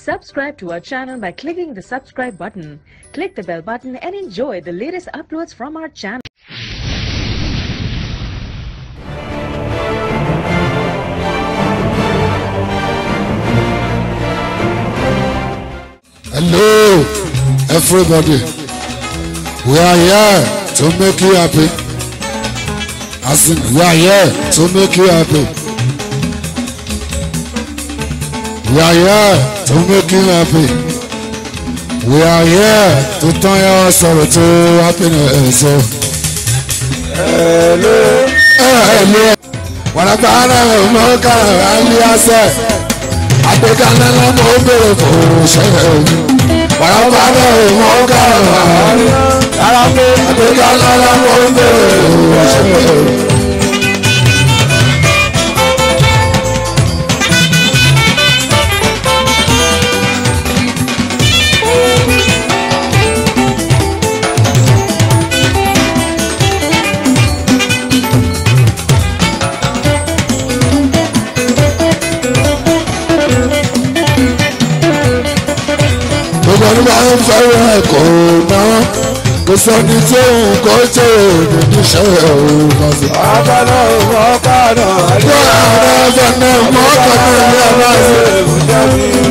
Subscribe to our channel by clicking the subscribe button. Click the bell button and enjoy the latest uploads from our channel. Hello, everybody. We are here to make you happy. As in, we are here to make you happy. We are here to make you happy. We are here to turn your sorrow to happiness. Hello, hello. When I found out more kind of answer, I think I know more beautiful. When I found out more kind of answer, I think I know more beautiful. Gbogbo máa ń fẹ́ràn ẹ̀kọ́ náà kò sẹ́ni tí òun kò tó òògùn níṣẹ́ òun kan sí. Àbálọ̀ ìmọ̀ọ́kànà Wọ́n àwọn ẹ̀fọ́ náà mọ́kànlá ní ọ̀la sí.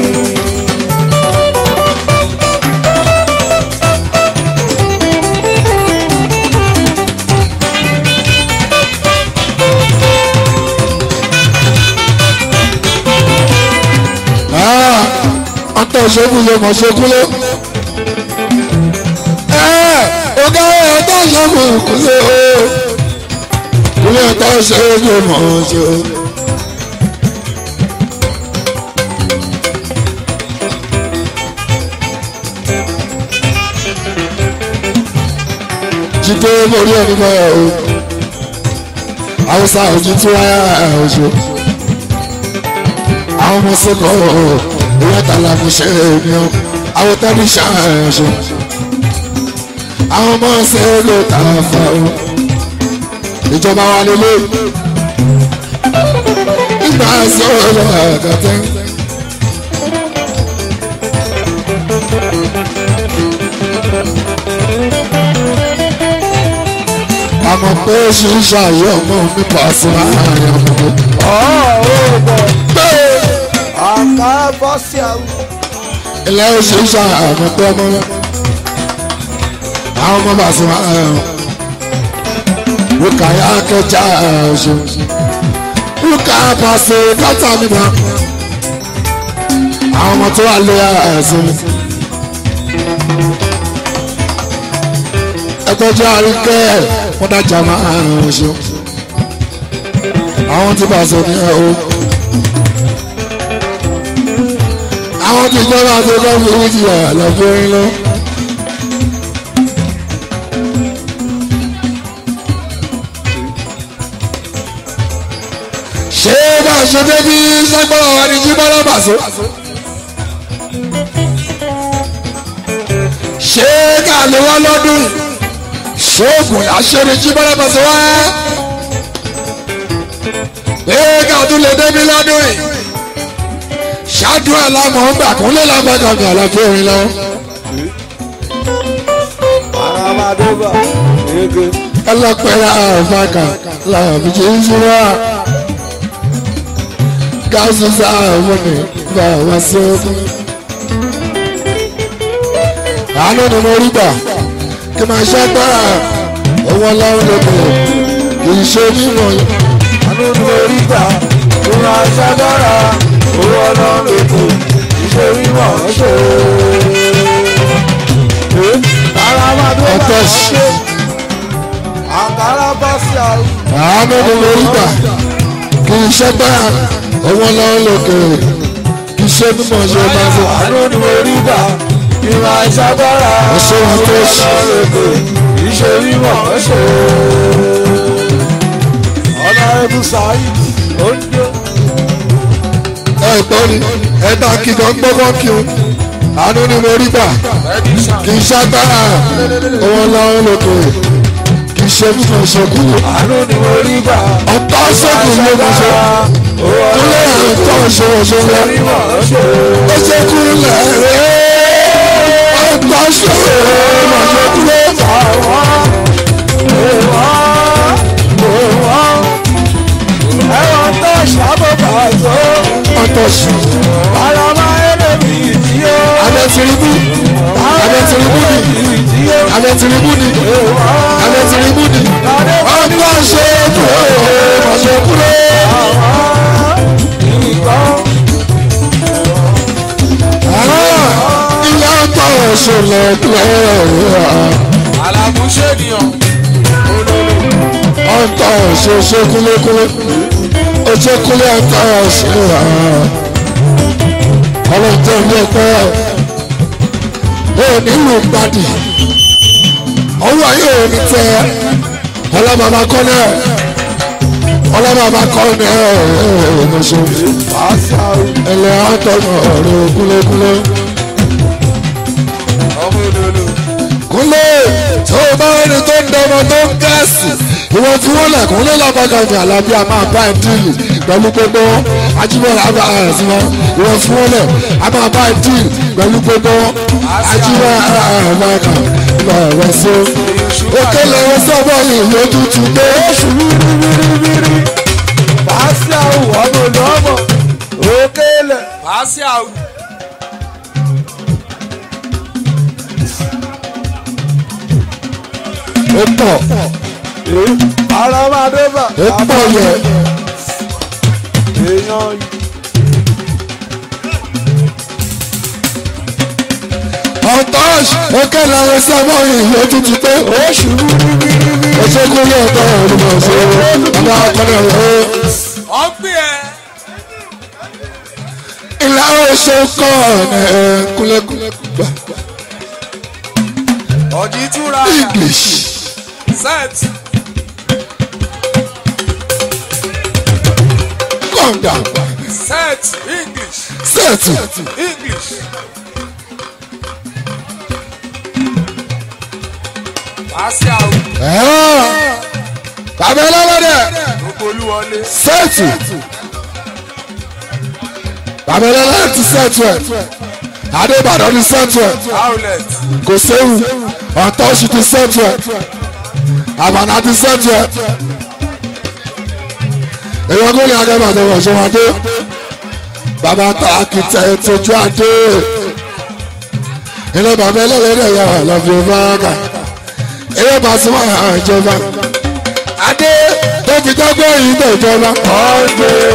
Ọ̀tọ̀ ṣokùnlé mọ̀ ṣokùnlé. Ọ̀gá ọ̀tọ̀ ṣokùnlé o. Kùnlé ọ̀tọ̀ ṣokùnlé mọ̀ ṣe o. Jíde mórí ẹni báyà o. Haúsá òjì tí wáyà oṣù. Àwọn ọmọ sẹ́kọ̀ọ́ o. Ìwé tàlà mo ṣe èmi o, àwọn tẹ́lẹ̀ ṣàṣọ. Àwọn ọmọ ṣe é ló tà fà o. Ìjọba wa lélẹ̀. Ìgbà sọ̀rọ̀ lọ àgàtẹ́. Àmọ̀ pé ṣíṣe àyè ọmọ mi pàṣẹ àárín ọmọ mi. Ilé oṣù ṣá àwọn tó ọmọ rẹ àwọn ọmọ bá sọ wíkà yá kẹjà oṣù wíkà pàṣẹ kátà nígbà àwọn ọmọ tó wà lé ẹsùn ẹgbẹjọ àríkẹ wọn dájà máa oṣù àwọn tí bá sọ ní ẹ o. Àwọn tí ìjọba tó bá fi owó ti wà lọ́jọ́ orin lọ. Ṣé bá a ṣe dé bí sẹ́gbọ́n wa ní jíbọ́lá bàṣọ? Ṣé ká lè wá lọ́dún? Ṣóògùn àṣírí jíbọ́lá bàṣọ wá? Ṣé ká tún lè dé bí lọ́dún yìí? Ṣáájú ẹ̀ lámọ̀ ń gbà kún lé lágbàdàn ní àlàfo orin lọ. Aramadova ege. Ẹlọ́pẹ̀rẹ̀ àfàkà làbí ṣe ń ṣúra. Gáàsì sáàmù ní bá wá sí ọdún. Àánú ni mo rí gbà kí máa ṣẹ́gbára owó ọlọ́run lókè kì í ṣe mímọ̀ yìí. Àánú ni mo rí gbà kí máa ṣẹ́gbára owó ọlọ́run ètò iṣẹ́ wíwọ̀ ṣe. Aramadova ṣe. Àkàrà bá sí àwọn. Àánú ni mo rí gbà kì í ṣẹ́gbára owó ọlọ́run lókè kì í ṣe mímọ̀ ṣe máa ṣe. Àánú ni mo rí gbà kí máa ṣẹ́gbára owó ọlọ́run ètò iṣẹ́ wíwọ̀ ṣe. Ọ̀nà ẹ̀bùsà yìí ó ń jó. Ẹ̀gbọ́n ni ẹ̀dá kíkan gbọ́gbọ́ kí o. Àánú ni mo rí gbà kì í ṣàgbára owó ọlọ́run lókè kì í ṣe mímọ̀ ṣe kú. Àánú ni mo rí gbà Ọ̀tá ṣòkùn ló mọ̀ ṣe. kúlẹ̀ ọ̀tọ̀ ṣòṣòlẹ̀ ó ṣe kúlẹ̀ rẹ̀ ọ̀tọ̀ ṣòṣòlẹ̀ kúlẹ̀ ẹ̀wọ̀n tó ṣàbọ̀bà tó ọ̀tọ̀ ṣòṣòlẹ̀ ara máa ń lè bí ìdí o. abẹ́tìrìbù abẹ́tìrìbù ni abẹ́tìrìbù ni abẹ́tìrìbù ni ọ̀tọ̀ ṣòṣòlẹ̀ kúlẹ̀. ilé ọ̀tọ̀ ṣòṣòlẹ̀ kúlẹ̀. Àlàmúṣe nìyàn. ọ̀tọ̀ ṣoṣo kúlékúlé oṣù kúlé ọ̀tọ̀ ṣe wà ọlọ́jọ́ ilé pẹ́ ò nílùú gbadì ọwọ́ ayé ò ní tẹ ọlọ́mọba kọ́nẹ́ ọlọ́mọba kọ́nẹ́ ọ̀ṣọ́ ẹlẹ́ ọ̀tọ̀ ọ̀rọ̀ kúlékúlé kúlé tó o bá ẹni tó ń dọmọ tó ń gáàsì ìwọ tí wọ́n lẹ̀ kún lé lábàgà ní àlàbí a máa bá ẹ díìlì pẹ̀lú gbogbo ajímọ̀lá àbá ẹ̀sì wọn ìwọ tí wọ́n lẹ̀ a máa bá ẹ díìlì pẹ̀lú gbogbo ajímọ̀lá àbá ẹ̀ka lọ́wọ́ sí òkè lọ́wọ́ sọ́bọ̀ ìlú tútù dé. oṣù bíríbíríbírí pàṣẹ àwọn ọmọ lọ́mọ òkè lẹ̀ pàṣẹ àwọn. ó pọ̀ ara máa dé bá. ó pọ̀ yẹ. èèyàn ọ̀tọ́ṣ òkè lọ́wọ́ sọ́bọ̀ ìlú tútù dé. oṣù bíríbíríbírí. òṣèkú yẹ ọ̀tọ̀ olùmọ̀ọ́sọ ọba akọ́lẹ̀ ọ̀hún. ọ̀gbìn ẹ̀. ìlà oṣù kọ́ ẹ̀ kúlẹ̀kúlẹ̀ gbà. ọ̀dì túra. English. set. Calm down. set English. Settle. English. pàṣẹ àwọn. Bàbá ẹlẹ́wọ̀dẹ̀. gbogbo olúwọlé. Settle. Bàbá ẹlẹ́wọ̀dẹ̀ ti settle ẹ̀. Adébàdàn ti settle ẹ̀. outlet. Kò séwu. Ọ̀tọ́ṣù ti settle ẹ̀. Àbànà ti settle ẹ̀. Èèyàn kò ní Adébàdàn wọ̀ ṣe wọn dé. Bàbá ta akitẹ̀ tójú adé. Ilé bàbá ẹlẹ́wọ̀dẹ̀ yà wà lọ́bí ọba èyí bá sí wọn ìjọba adé tó fi dọ́gbọ́ yìí tó ìjọba. ọ̀gbìn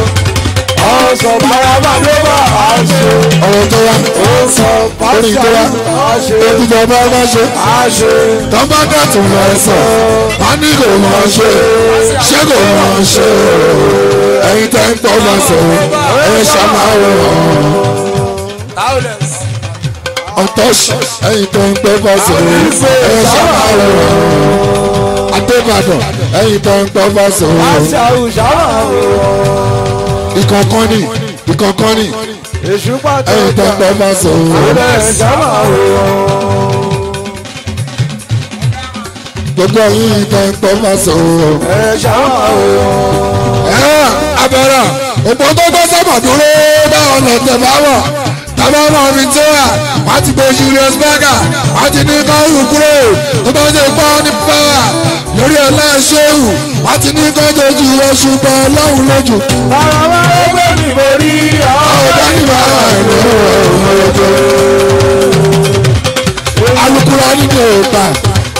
ọ̀sán bàràbà ló bá a ṣe. ọ̀rọ̀ tó wá ọ̀sán orí tó wá a ṣe. tó fi jọba bá ṣe. a ṣe. tọ́ba dẹ̀tún lọ sọ wọ́n ní kò mọ̀ ṣe ṣé kò mọ̀ ṣe ẹ̀yin tẹ́ ń tọ́ bá sọ ẹ̀ ṣàmáwò outlet. ọ̀tọ́ṣù ẹ̀yin tẹ́ ń tọ́ bá sọ ẹ̀ ṣàmáwò Adébàdàn ẹ̀yin tẹ́ ń tọ́ bá sọ pàṣẹ àwùjáwà ìkọ̀kan ni èṣù pàtó. ẹ̀yin tẹ́ ń tọ́ bá sọ ìjáwà gbogbo yìí tẹ́ ń tọ́ bá sọ. ìjáwà abẹ́rẹ́ òpó tó gbọ́ sábà dúró báwọn lọ tẹ̀ bá wọ̀ tábà mọ̀ mi tó wà wọ́n ti gbé Julius Berger wọ́n ti ní kọ́ọ̀rù kúrò tó bá ṣe pọ́ ní pàwà lórí ọláṣẹ́wù wọ́n ti ní kọ́jọ́ ju oṣù bọ́ ọlọ́run lójú. bàbá ẹgbẹ́ mi mo rí ọ̀gá ní bàbá ẹ̀rọ ọ̀rọ̀ alukura nínú ọ̀gbà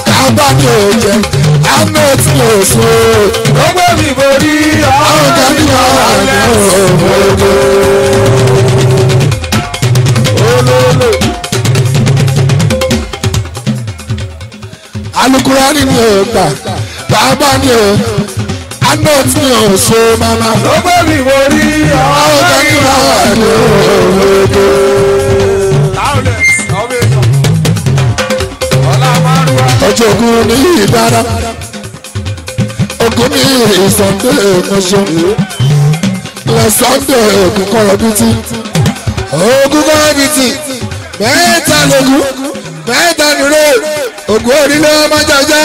kábà ní ọ̀jẹ̀ ahmed ní oṣù ẹgbẹ́ mi mo rí ọ̀gá ní bàbá ẹ̀rọ ọ̀rọ̀ olólo. alukura nínú ọ̀gbà bàbá ní ahmed ní oṣù mama ẹgbẹ́ mi mo rí ọ̀gá ní bàbá ẹ̀rọ ọ̀rọ̀ outlet. ọmọ èèyàn. ọlá márùwá. ọjọ́ ogun ní ìdára ogun ní ìsọ̀ndé ẹ̀kọ́ṣọ́ lẹ́sọ̀ndé ogun kọ́rọ̀ bìtì ogun kọ́rọ̀ bìtì mẹ́ta lógún mẹ́ta nìró ogun orílẹ̀ ọmọ jọjọ́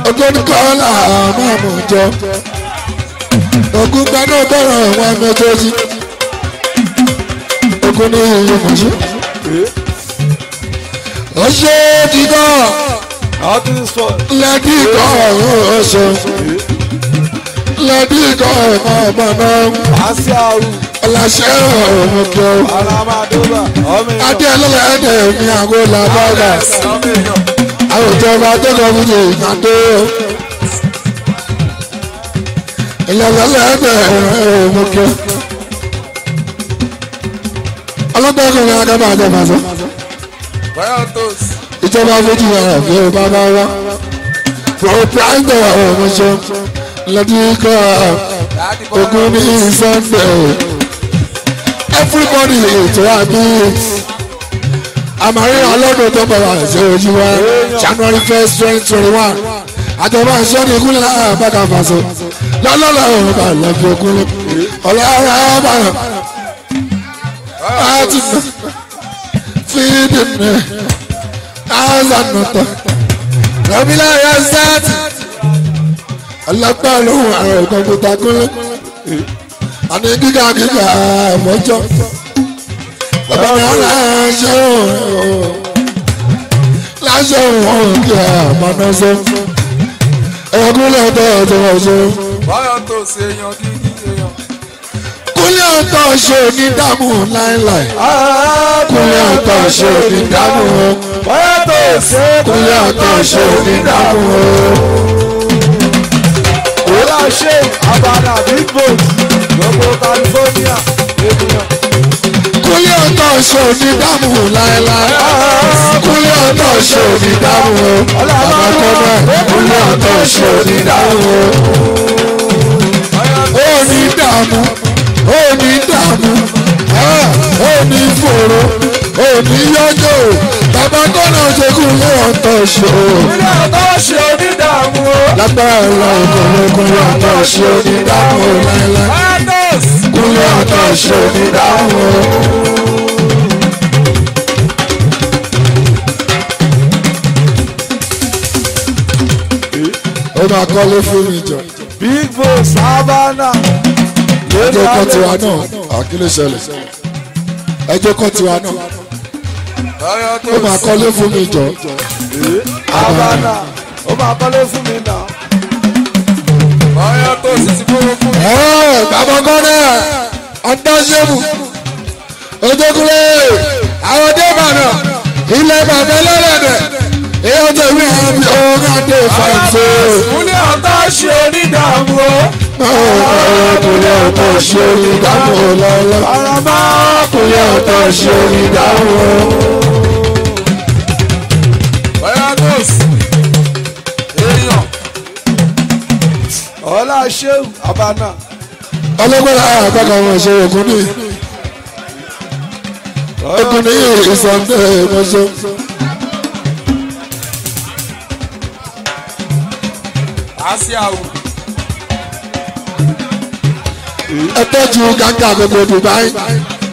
ogun kọ́lá máa mú jọ ogun gbaná bọ̀rọ̀ wọn méjèèjì ogun ní ìlú mọ̀ṣẹ́ ó ṣe é dídọ́ lẹ́dí ikọ̀ ọ̀ṣọ́ lẹ́dí ikọ̀ ọmọ náà ọ̀làṣẹ́ ọ̀hún kí ọ adé ẹlẹ́lẹ́dẹ̀ ní àwọn làbọ́dà àwọn ìjọba tó lọ fún ìgbàdó ẹlẹ́lẹ́dẹ̀ ọ̀hún kí ọ ọlọ́gbẹ́kùnrin agábà àjẹmàṣọ ìjọba méjì ara fi bàbá wa proprietor ọmọṣẹ lẹdíkọ ogun ní Sunday everybody to happy àmàrí ọlọ́dún tó bẹ̀rẹ̀ àṣẹ ojú wa January 1st 2021 àjọba àṣẹ ní ìkúlẹ̀ àbáka fàṣọ lọ́lọ́lọ́ ọ̀rọ̀ bá lọ́fi okúnlẹ̀ ọ̀làrà bá àti fídíìnì azanata rabila yazat ọlọ́pàá lóhùn àrùn kọ̀ǹpútà kúnlẹ̀ àní gíga àmọ́jọ́ bàbá mi ọ̀la láṣẹ òun kí a máa ná sọ ẹ̀kúnlẹ̀ ọ̀tọ̀ ọ̀tọ̀ ọ̀ṣọ́. báyọ̀ tó ṣe yan kíkí èèyàn. kúnlẹ̀ ọ̀tọ̀ ṣe ní dààmú láéláé. kúnlẹ̀ ọ̀tọ̀ ṣe ní dààmú. báyọ̀ tó ṣe kúnlẹ̀ ọ̀tọ̀ ṣe ní dààmú. òwúrọ̀ ṣe abala big boat gbogbo California ènìyàn. kúnlẹ̀ ọ̀tọ̀ ṣe ní dààmú láéláé. kúnlẹ̀ ọ̀tọ̀ ṣe ní dààmú. àbákọ́bẹ̀ kúnlẹ̀ ọ̀tọ̀ ṣe ní dààmú. ó ní dààmú. ó ní dààmú. ó ní fòrò. ó ní yọjọ. bàbá kọ́nà ṣe kúnlẹ̀ ọ̀tọ̀ ṣe. kúnlẹ̀ ọ̀tọ̀ ṣe onídààmú. lágbára ọlọ́run kúnlẹ̀ ọ̀tọ̀ ṣe onídààmú láéláé. kúnlẹ̀ ọ̀tọ̀ ṣe onídààmú. ó máa kọ́lé fún mi jọ. big boat Savannah. ẹjọ́ kan tiwa náà àkílẹ̀ ṣẹlẹ̀ ẹjọ́ kan tiwa náà ó máa kọ́lé fún mi jọ. Savannah ó máa kọ́lé fún mi náà. báyọ̀ tó sì ti kówó fún mi. bàbá kọ́nà ọ̀dọ́ṣẹ́bù ojúkúrẹ́ àwọn débànà ilẹ̀ bàbá ẹlẹ́dẹ̀ èèyàn tó wí àbí ọ̀gá dé fàǹfẹ́. kúnlẹ̀ ọ̀tọ̀ ṣe onídààmú. kúnlẹ̀ ọ̀tọ̀ ṣe onídààmú lọ́lọ́. arama kúnlẹ̀ ọ̀tọ̀ ṣe onídààmú. báyọ̀ tó sì èèyàn. ọlá ṣéwù abana. ọlọ́gbọ́n àgbàgbà wọn ṣe ògùn ní ògùn ní ìsọ̀ndẹ̀ ìmọ̀ṣọ́. asiawu. ẹ tọ́jú gàgà gbogbo Dubai.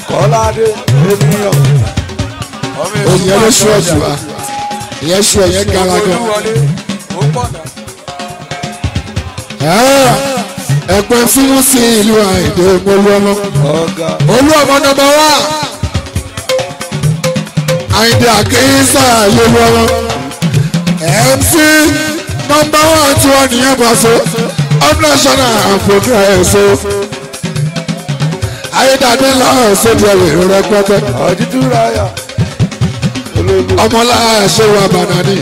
kọ́ládé ènìyàn. òyìn ló ṣú ọ̀jù wa ìyẹn ṣú ẹ̀yẹ gara gan. ẹ̀pẹ́ fíìmù sí ìlú Àyìndé Olúọmọ. Olúọmọ nọ́mbà wá. Àyìndé Àkínsà Olúọmọ. MC nọ́mbà wá tí wọ́n nìyẹn bá so. Up national and progress o. Ayédàdé lọ́wọ́ sóde ẹ̀rọ rẹpẹtẹ. ọ̀dídúráyà. ọmọlára ṣe wà bànání.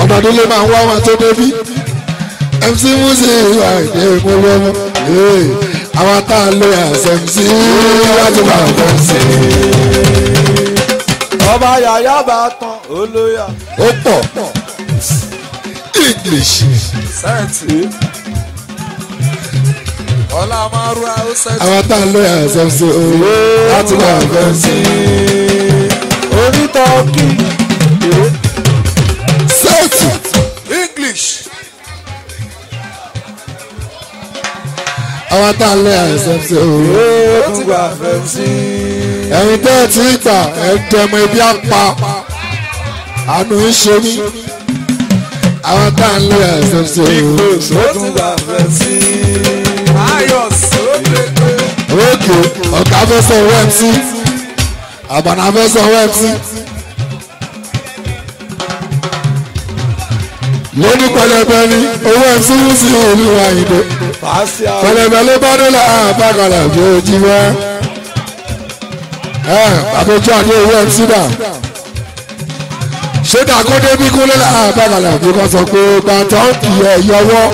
ọmọdé ló máa ń wá wọn tó débí. MC Musi Àyìndé Olúọmọ. àwọn tá a lo MC láti máa bọ̀ sí. ọba yàyà bá tán olóyà. ó pọ̀ English. sẹ́ẹ̀tì. ọlá márùá ó sẹ́ẹ̀tì. àwọn tá a lo MC láti máa bọ̀ sí. onítọ́ọ̀kì. sẹ́ẹ̀tì. English. àwọn tá a lo MC ó tún gbà fẹ́ sí. ẹ̀yin tẹ́ ẹ ti gbà ẹ̀ tẹ̀mọ̀ ibi apá àánú ń ṣe mí. àwọn tá a lo MC ó tún gbà fẹ́ sí. òkè ọ̀gá fẹ́ sọ owó MC àbànà fẹ́ sọ owó MC. lóní pẹlẹbẹ ni owó MC ń sí ìlú àyìnbó pẹlẹbẹ ló bá dé là àbákalà bí ojú wẹ àbójú àdé owó MC dà ṣé dàgódé bí kúlẹ̀ là àbákalà bí kò sọ pé gbàtọ́ ìyẹ̀ yọwọ́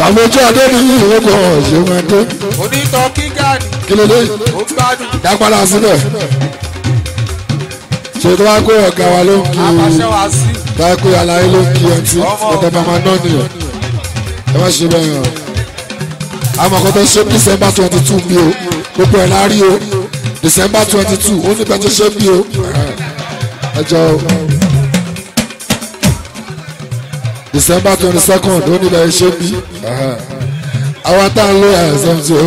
àbójú àdé ní ìwé kò ṣe wọn dé. onítọ̀ kíkà ni kí ló dé ó gbádùn dápadà síbẹ̀ ṣètò wá kó ọ̀gá wa ló ń kí àbàṣẹ wá sí bá kó aláyé ló ń kí ẹtí ọ̀tẹ̀ bàmá náà nìyẹn ẹ má ṣe bẹ́ẹ̀ yàn àmọ́ kó tó ṣe December 22 bí o gbogbo ẹ̀ lárí o December 22 ó ní bẹ́ẹ̀ tó ṣe bí o ẹjọ́ December 22nd ó ní bẹ́ẹ̀ ṣe bí àwọn tá à ń lo ẹ̀sán tí o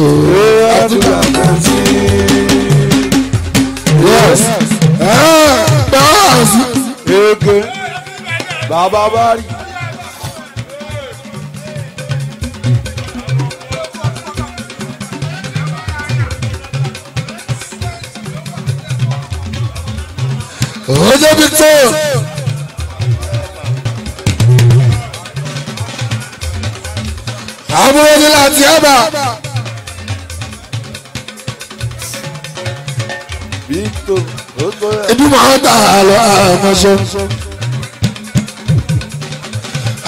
yes báàsì ege bàbá bá rí. ọjọ́ Victor àbúrò ní láti ẹ̀bà Victor ó tó yẹ. ibi máa ń tà lọ àmọ́ṣọ́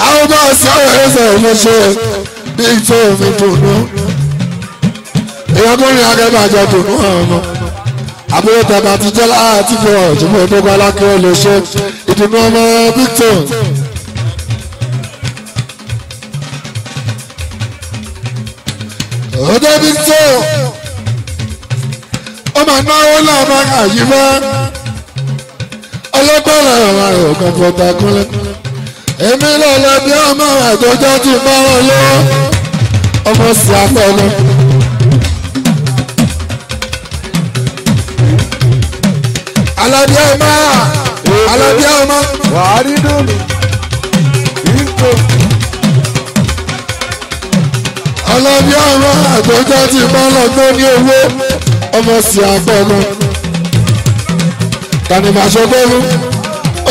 àwọn bá ọ̀sẹ̀ ọ̀rọ̀ ẹ̀sẹ̀ ọ̀mọ́ṣọ́ Victor mi dùnú èèyàn kò rìn akẹ́bàjẹ́ dùnú ọmọ àbúrò tẹ̀bà ti jẹ́ láti fi ọ̀jùmọ̀ ìdókòó alákẹ́wọ́ lè ṣe ìdùnnú ọmọ Victor. ọjọ́ Victor ọmọ náwó náà máa kà yí fẹ́ ọlọ́gbọ́n ọ̀rọ̀ ayọ̀ kọ̀ǹpútà kúnlẹ̀ èmi lọ́lọ́ bí ọmọ àtọ́jọ́ ti bá wọn lọ ọmọ sí afẹ́lẹ́. Alábí ọmọ Alábí ọmọ wàá rí dùnú Victor Alábí ọmọ àtọ́jọ́ ti bá lọ tó ní owó ọmọ sí afẹ́lẹ́. Tani ma ṣọgbẹ́ mú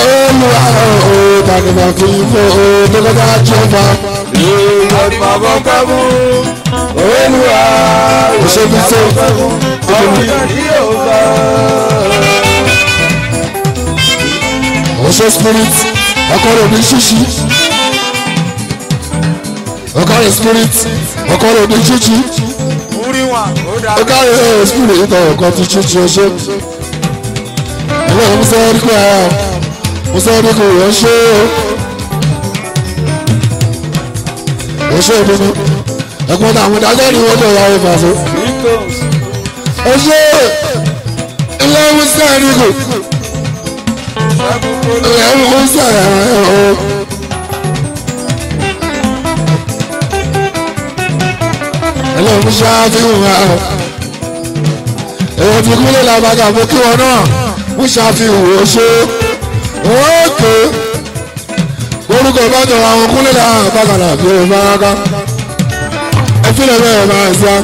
olùwà ooo tani ma fi fún ooo tó kọjá jọba. èèyàn bàbá pẹ́ mú olùwà òṣèlú tó ọ̀rọ̀ yìí ò bá. ọṣẹ spirit ọkọrọ ní ṣíṣí ọkọrọ spirit ọkọrọ ní ṣíṣí múrí wà ó dá. ọkọrọ spirit ọkọ ti ṣíṣí ọṣẹ. ẹgbẹ́ musa ẹ̀ríkò ẹ̀ musa ẹ̀ríkò ọṣẹ ọṣẹ ìdùnnú ẹ̀gbọ́n àwọn ìdájọ́ ni wọ́n lè ra ẹ̀fà fún. ọṣẹ ilé musa ẹ̀ríkò ilé musa ẹ̀ríkò. ẹlẹ́ musa fi hàn án èyí ti kúlẹ̀ làbàgà fún kí wọn náà musa fi hàn ó ṣe ókè orúkọ bá jọ àwọn kúlẹ̀ làbàgà làbí ó bá ká ẹ fi lè bẹ́ẹ̀ máa ń sá.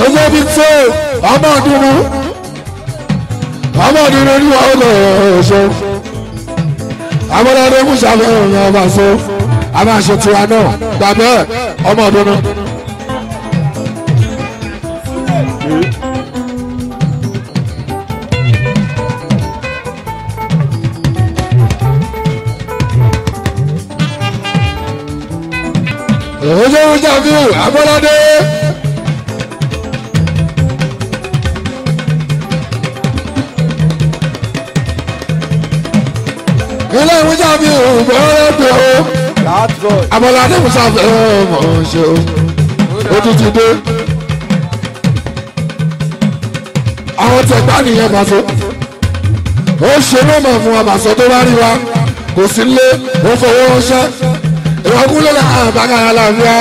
ọjọ́ bí tó ọmọ ọdúnrún ní ọgọ́ ọ̀ṣọ́ amọ́dọ́dọ́ mú ṣàfihàn ọmọ àṣọ a máa ṣe tiwa náà gbàgbẹ́ ọmọ ọdúnrún. ọjọ́ mú ṣàfihàn amọ́dọ́dọ́. ilé ìwé jáde òbẹ̀rẹ̀ tó bad boy. Abọ́ládé Musa fẹ́ ọmọ ṣe o. Ó tún ti dé. Àwọn tẹ̀gbá nìyẹn Paso. Ó ṣe mọ́mọ́ fún wa Paso tó bá rí wa. Kò sí lé, ó fowó ránṣẹ́. Ìwọ́kú ló lọ́ọ́ àbágára láàbíà.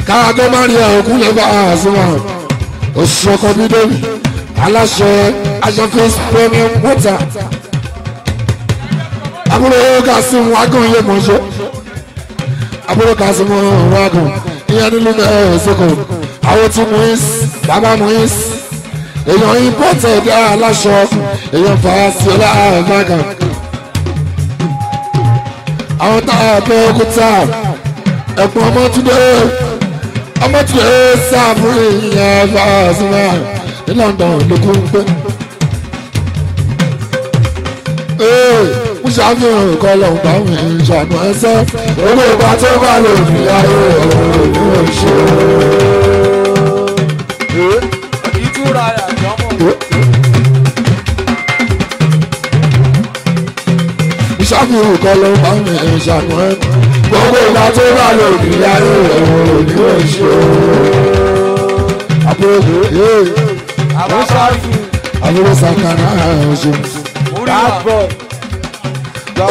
Kára tó má rí òkú lè bá àṣìwọ̀n. Oṣù ọkọ̀ bídẹ́mì. Aláṣẹ Aṣọ́fíìsì Premium Water. Àbúrò Kásímù Wágùn yé mọ̀ṣọ́. Àbúrò Kásímù Wágùn ìyẹn nílùú Ẹ̀ẹ́sìkò. Àwọn tí Muiz, bàbá Muiz. Èèyàn imported aláṣọ. Èèyàn Fàásíọ́lá Àmàgà. Àwọn tá a bẹ òkúta. Ẹ̀pọ̀n Ọmọtúndé sáfúrì ìyẹn Fàásíọ́lá ní London lókun pé. Mo ṣàfihàn nǹkan lọ́hùn bá mi ṣàánú ẹsẹ̀. Owó ìgbà tó bá lò ní ayé òun ní oṣù. Ìtura àjọmọ̀. Mo ṣàfihàn nǹkan lọ́hùn bá mi ṣàánú ẹsẹ̀. Owó ìgbà tó bá lò ní ayé òun ní oṣù. Àbúrò sàkàrà ọ̀ṣun. Bad boy.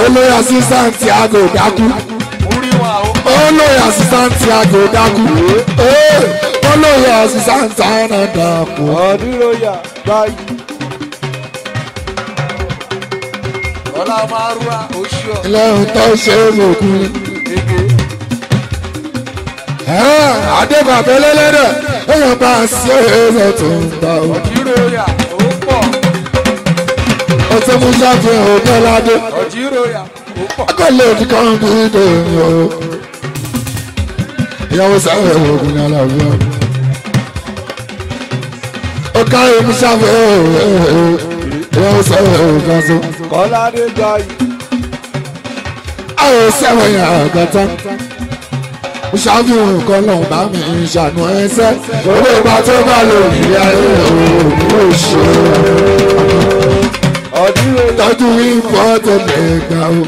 Olóyè assistant Tiago dákú. Olóyè assistant Tiago dákú. Olóyè assistant Tana dákú. Ọdúnlóyà báyìí. Ọlá Márúwá oṣù. Ilé ìtọ́ ṣe é lòkun. Adébàbẹ́ lẹ́lẹ́dẹ̀ èèyàn bá a ṣe é tó ń bá o. Ọdúnlóyà ó pọ̀. Ó ti mú ṣàfihàn Ògbẹ́ládé. Ọdúnlóyà ó pọ̀. Akọ́lé òdì kan bí dèmi o. Ìyàwó sáré ògùn ní aláàbíà. Ó káyọ̀ mú ṣàfihàn ìyàwó sáré ògùn so. Kọ́ládé báyìí. Àwọn sẹ́wọ̀n yà àgàtà. Mo ṣàfihàn nǹkan lọ́hùn bá mi ṣàánú ẹsẹ̀. Owó ìgbà tó bá lò ní ayé òun ní oṣù. Ọdúnlóyà. Tọ́jú ìfọ́tẹ̀lẹ̀ gbà o.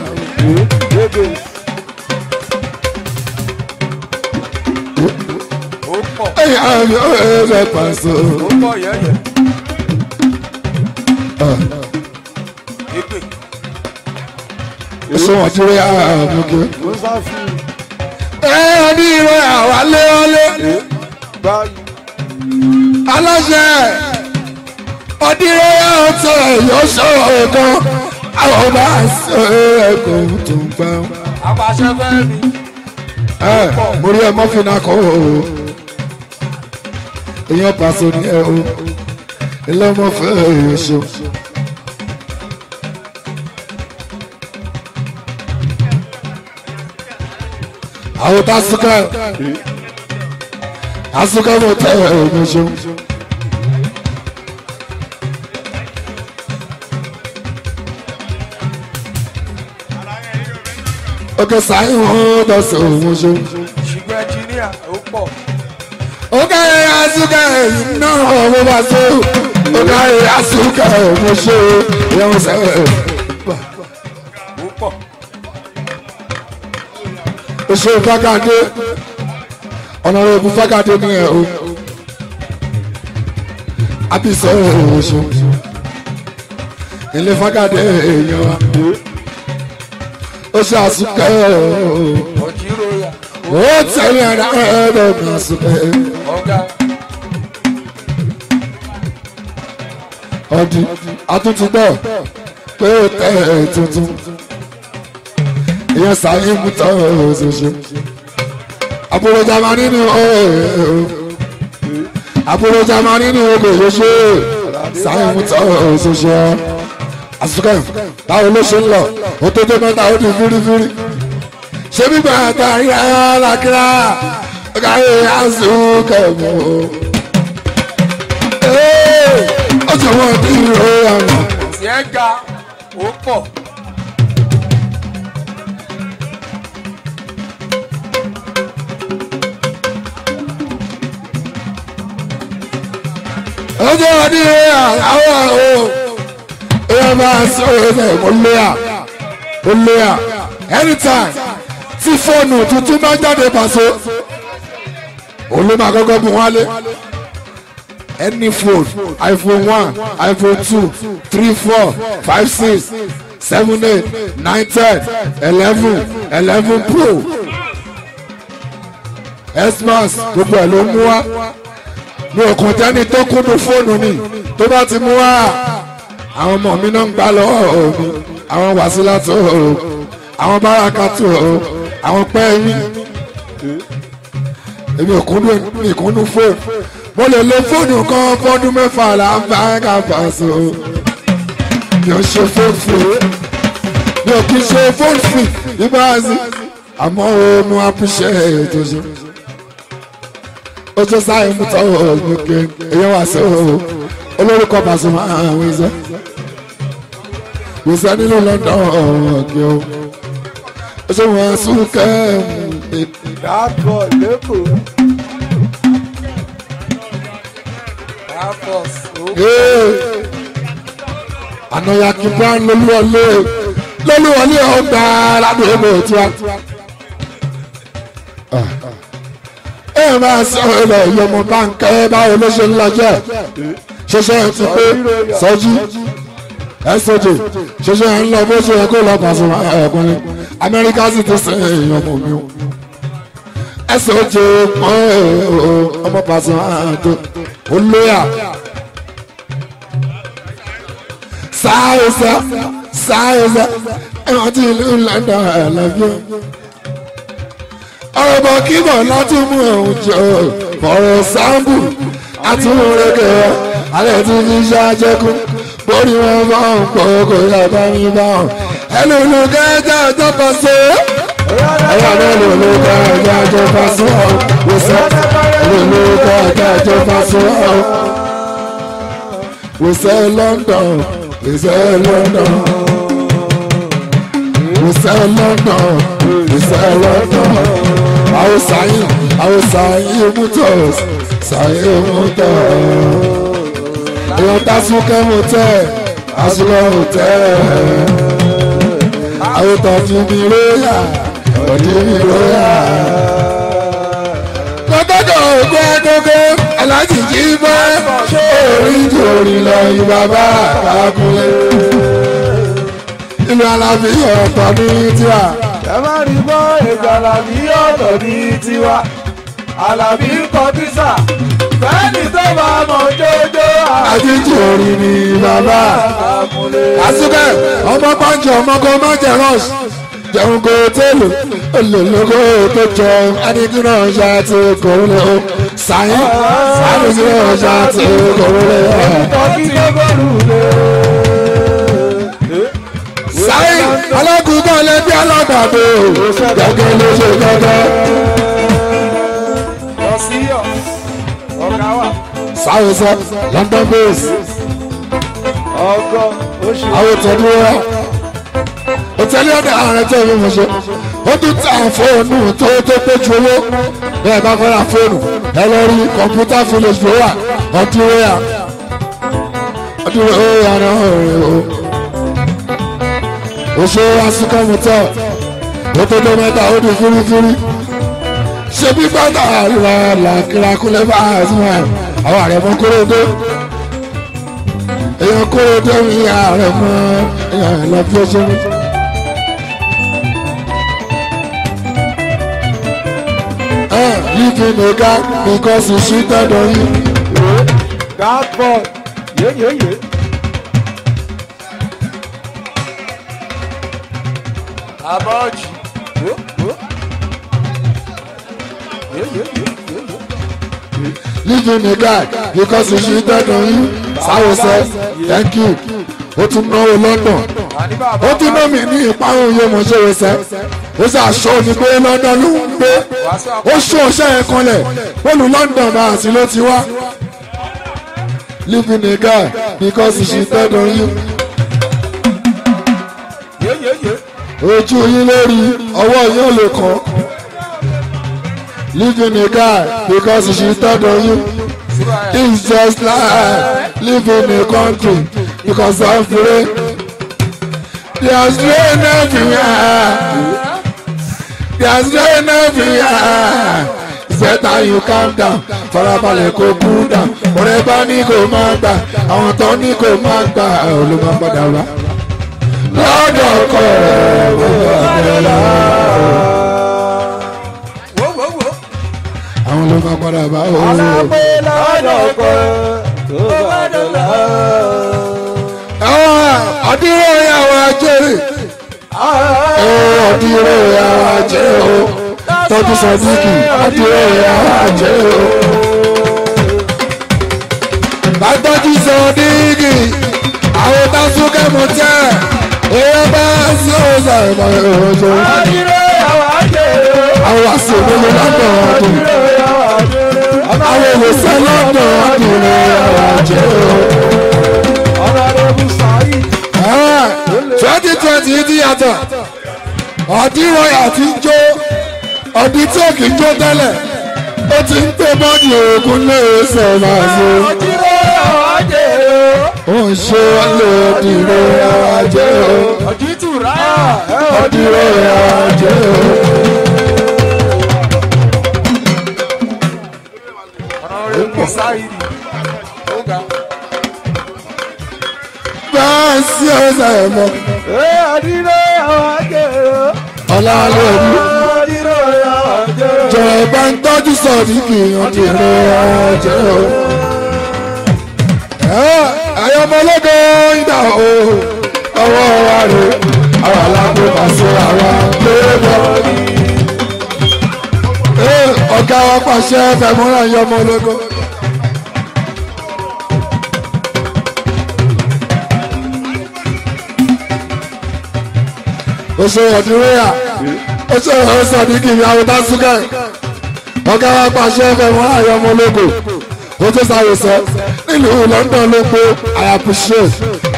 Ó pọ̀. Ẹ̀yà mi ò fẹ́ Paso. Ó pọ̀ yẹ́yẹ́. Èpè. Òṣùwọ̀n tí wọ́n yà á mú kí. Mùsàfì. Ní ìwé àwálé wálé. Báyìí. Aláṣẹ ọdírẹ́ ọ̀tọ̀ yóò ṣọ̀rọ̀ kan. Àwọn bá ṣe ẹ̀kọ́ tó ń gbà. Apàṣẹ fẹ́ mi. Mo rí ẹ mọ́fìnà kọ́ o. Èèyàn Paso ní ẹ o. Ilé ọmọ fẹ́ èèyàn ṣe. Àwọn tá a súnkẹ́ mọ̀ tẹ́ èèyàn ṣe. Oke sáyìn wọn dọ̀sẹ̀ òun ṣe. Ṣùgbọ́n ẹnjìníà ó pọ̀. Oke asúnkẹ́ èyí náà ọmọ bá so. Oke asúnkẹ́ òun ṣe. Ìyàwó sẹ́wẹ̀. Ó pọ̀. Oṣù Fákàdé. Honorable Fákàdé ní ẹ̀ o. Abisọ̀ òun ṣe. Ilé Fákàdé èèyàn wa. Ó ṣe àsúnkẹ́ Ọdúnlóyà. ó tẹ̀lé ẹ̀rọ ẹ̀rọ àsúnkẹ́. Ọ̀gá. Ọdún àtúntún gbọ́ pé ó tẹ̀ ẹ̀ tuntun. Ìyẹn sáyé mú tọ́ òṣèṣe. Àbúrò Jámánì ní àbúrò Jámánì ní ogo ìṣoṣo. Sáyé mú tọ́ òṣèṣe. Àsúnkẹ́ báwo ló ṣe ń lọ? Ó tó tó mẹ́ta ó di fírífírí. Ṣé bí bàtà ríra lákìrá? Ọ̀gá yìí àsúnkẹ́ mọ́. Ó ti wọ́n bí ìró àná. Tí ẹ ga ó pọ̀. ọjọ́ ọdí àwọn èèyàn máa sọ ẹ̀ mo léa anytime tí fóònù tuntun máa jáde pàṣẹ olóma àkọ́kọ́ bí wọ́n lé any phone iPhone 1 iPhone 2 3 4 5 6 7 8 9 10 11 Pro Xmas gbogbo ẹ̀ ló mú wá ní òkun tẹ́ni tó kúndùn fóònù ni tó bá ti mú wá àwọn ọmọ mi náà ń gbá lọ́wọ́ mi àwọn wàsílà tó àwọn báraka tó àwọn pẹ́ẹ́yìn èmi ìkúndùn fóònù mo lè lo fóònù kan fọ́dún mẹ́fà láǹfààní àfàṣọ mi ò ṣe fóònù free mi ò kí ṣe fóònù free ní báyìí àmọ́ mo appreciate ètò ṣe ó tó sáyé mú tọ́ òkè èyàn wá sí olórúkọ Pasuma àwọn ìṣe gbèsè nínú London ọ̀gẹ̀ o ó ṣe wọ́n súnkẹ́ Dàpọ̀ lẹ́kọ̀ọ́. ànáyà kí brown lolúwọlé ọgbà aládùúgbò tiwa. ẹ máa sọ ilẹ̀ ìyọmọ báńkẹ́ báwo ló ṣe ń lọ́jọ́ ṣẹṣẹ ti pé sọ́jí ẹ̀sọ́jì ṣẹṣẹ ń lọ bó ṣe yẹ kó lọ Pasuma ẹ̀kùnrin Amẹ́ríkà sì ti sẹ́ ìyọmọ mi o ẹ̀sọ́jì ọmọ Pasuma tó olóyà sáyẹsẹ ẹ̀wọ̀n tí ìlú London ẹ̀lẹ́bí ọ̀rọ̀ bọ̀ kíbọ̀ láti mú ẹ̀hún jọ ọ̀rọ̀ sáàbù àti òrèké alẹ́ tí kì í ṣàjẹkù borí wọn bá ń pọ̀ kò yá bá mi bá wọn ẹnu ìlú kẹjọ tó bá ṣe ẹ̀yà mẹ́lò ló kẹjọ tó bá ṣe ọ̀ wòsàn ẹnu ìlú kẹjọ tó bá ṣe ọ̀ wòsàn London wòsàn London wòsàn London wòsàn London àwọn sáyìn motors sáyìn motors èèyàn tásùkẹ́ motẹ́ àṣìlọ motẹ́ àwọn tọ́jú mi róyà tọ́jú mi róyà. kọ́kọ́kọ́ ògbó agogo aláàjì jí bá orí jòrì lọ ìbàbá àkàkùnlé ìlú Alábí ọ̀tọ̀ ní tiwa. ẹ má rí bọ́ ètò Alábí ọ̀tọ̀ ní tiwa Alábí kọ́bísà fẹ́ni tó bá mọ̀ jójó àjíjì orí ni bàbá àsìkò ọmọ pàǹjọ ọmọ kò má jẹ rush jẹun kò tẹ́lẹ̀ olùlógó tó jọ adigunà ọjà tí kò lè o sàyìn adigunà ọjà tí kò lè o. sàyìn alágùnkàn lẹbi alágbàdo gẹ́gẹ́ ló ṣe gẹ́gẹ́. sáyẹnsẹ London base àwọn ìtọ́jú wa òtẹ́lẹ̀ ọ̀dọ̀ ààrẹ tẹ́ ìwé mọ̀ṣẹ́ ó tún ta fóònù tó pé ju owó bẹ́ẹ̀ bá fẹ́ ra fóònù ẹ lọ rí kọ̀ǹpútà village ló wà ọdúnwéyà náà rẹ̀ o oṣù asukọ̀mùtọ̀ ó tó dé mẹ́ta ó di fúrúfúrú ṣe bí gbọ́dọ̀ làkìlàkúlẹ̀ bá àìsàn àwọn ààrẹ mọ́ kóródé èèyàn kóródé mi ààrẹ mọ́ èèyàn lọ bí ó ṣe ní. Living a gap because he cheated on you. God boy, yeah. Abaji, Living a gap because he cheated on you. Sáwọ́ sẹ́, thank you. Ó tún náwó London. Ó tún ná mi ní ìpáhùn yóò mọ̀ ṣe wẹ̀sẹ̀. Ó sì aṣọ ni pé London ló ń gbé. Ó ṣó ọṣẹ́ yẹn kanlẹ̀. Olú London máa sí ló ti wá. Living a guy because he cheated on you. Ojú yín lórí ọwọ́ yóò lè kàn. Living a guy because he cheated on you. It's just like living in a country because of rain. There's rain everywhere. There's rain everywhere. It's better you calm down. Farabalẹ̀ kó cool down. Ọ̀rẹ́ bá ní kó máa gbà. Àwọn tó ní kó máa gbà. Ló máa padà wá. Lọ́dọ̀ ọkọ rẹ̀ wọ́n gbọ́dọ̀ lọ. Àwọn ló máa padà bá o. Alábẹ́ lọ́dọ̀ ọkọ tó gbọ́dọ̀ lọ. Ọdúró ìyàwó ajẹ́rì. Ọdúró ìyàwó ajẹ́rì o. Tọ́jú Sàdíkì. Ọdúró ìyàwó ajẹ́rì o. Bàtọ́jú Sàdíkì. Àwọn tásúkẹ́ mọ̀ tẹ́. Èèyàn bá sí ọ̀sà ìmọ̀ ìrọ̀jọ́. Ọdúró ìyàwó ajẹ́rì o. Àwọn àṣèlú lọ́dọ̀ ọdún. Àwọn ìwòsàn lọ́dọ̀ ọdún ìyàwó ajẹ́rì o. 2020 ti yàtọ̀ ọdún ìrọ̀yà ti ń jó ọdún tí òkè ń jó tẹ́lẹ̀ ó ti ń pè bọ́ọ̀dì òògùn lè sọ máa ṣe. ó ń ṣe lè dìrò ajé o. ọdìrò ajé o. bẹ́ẹ̀ sí ọ̀sẹ̀ ẹ̀ mọ́. ọ̀làlẹ́bí jọ̀ọ́ bá ń tọ́jú Sàdíkì ọ̀dìrò ajé o. ẹ̀yọ́ ọmọlógo ìgbà o ọwọ́ wa rè àwọn alágbó pàṣẹ àwọn lébọ̀. ọ̀gá wa pàṣẹ fẹ̀mọ́ra ẹ̀yọ́ ọmọlógo. ó ṣe ọ̀dúnrẹ́yà ó ṣe Sàdíkì ìyàwó tásúkẹ́ ọ̀gá wa pàṣẹ fẹ̀mọ́ra ẹ̀yọ́ ọmọlógo. ó ṣe ṣàwòsàn nílùú London ló pé I appreciate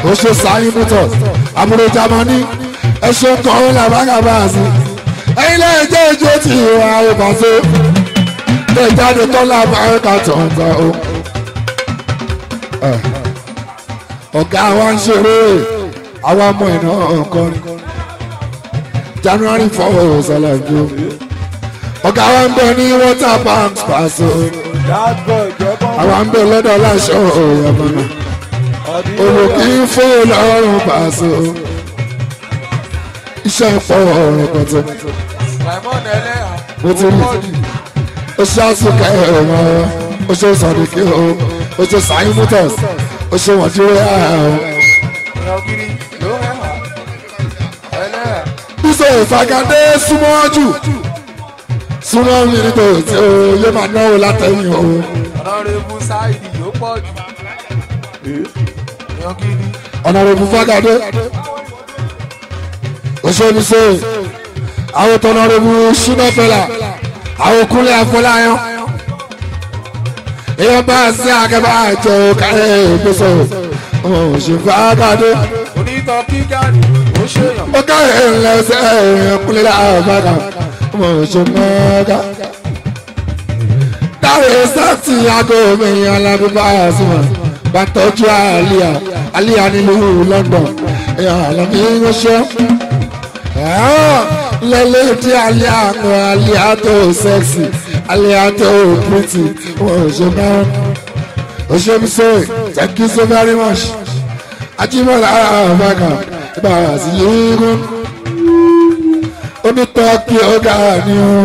ó ṣe sáyìn motors àbúrò Germany ẹṣin kan ó làbágàbá àti ẹ̀yin lẹ́yìn jẹ́ ìjọ tí ìwà ìbàṣẹ lè jáde tọ́lá Amẹ́ríkà tó ń gbà ó. ọ̀gá wa ń ṣeré àwa ọmọ iná ọ̀kan January 4 ṣàlàyé ọ̀gá wa ń bẹ ní water banks pàṣẹ àwọn ń bẹ lọ́dọ̀ láṣọ òyìnbó olùkí fún ọlọ́run pàṣẹ iṣẹ́ ìfọ̀ ọ̀rọ̀ pẹ̀tẹ́ mo ti rí o ṣe àsùnkẹ́ ẹ̀rọ o ṣe Sàdíkì o ṣe sáyìn motors o ṣe wọ́n tí ó yà ẹ̀ bísọ̀ ìfagandé súnmọ́ jù súnmọ́ mi nítorí tí o yé máa náwó látẹ̀yìn o. Honorable Fagade òṣèlúṣe àwọn Honorable Shina Fela àwọn Kúnlé Afọláyan èèyàn bá sí akẹ́bà àjọ kárẹ́ ìgbésẹ̀ òṣèlú Fagade ó kárẹ́ ńlẹ́sẹ̀ èèyàn Kúnlé Afọláyan òṣèlú mọ́ká dáre sáàtì aago mẹ́yìn alábíbá àṣùwọ̀n bá tọ́jú àlíyá nílùú London èèyàn àlọ́mí ránṣẹ́ lẹ́lẹ́ tí àlíyá tó sexy àlíyá tó pretty wọ́n ò ṣe máa ń ṣe mí sóyè thank you so very much Ajíbọ́lá àbáka ìbá àti yíyún onítọ́kì ọ̀gá ni ó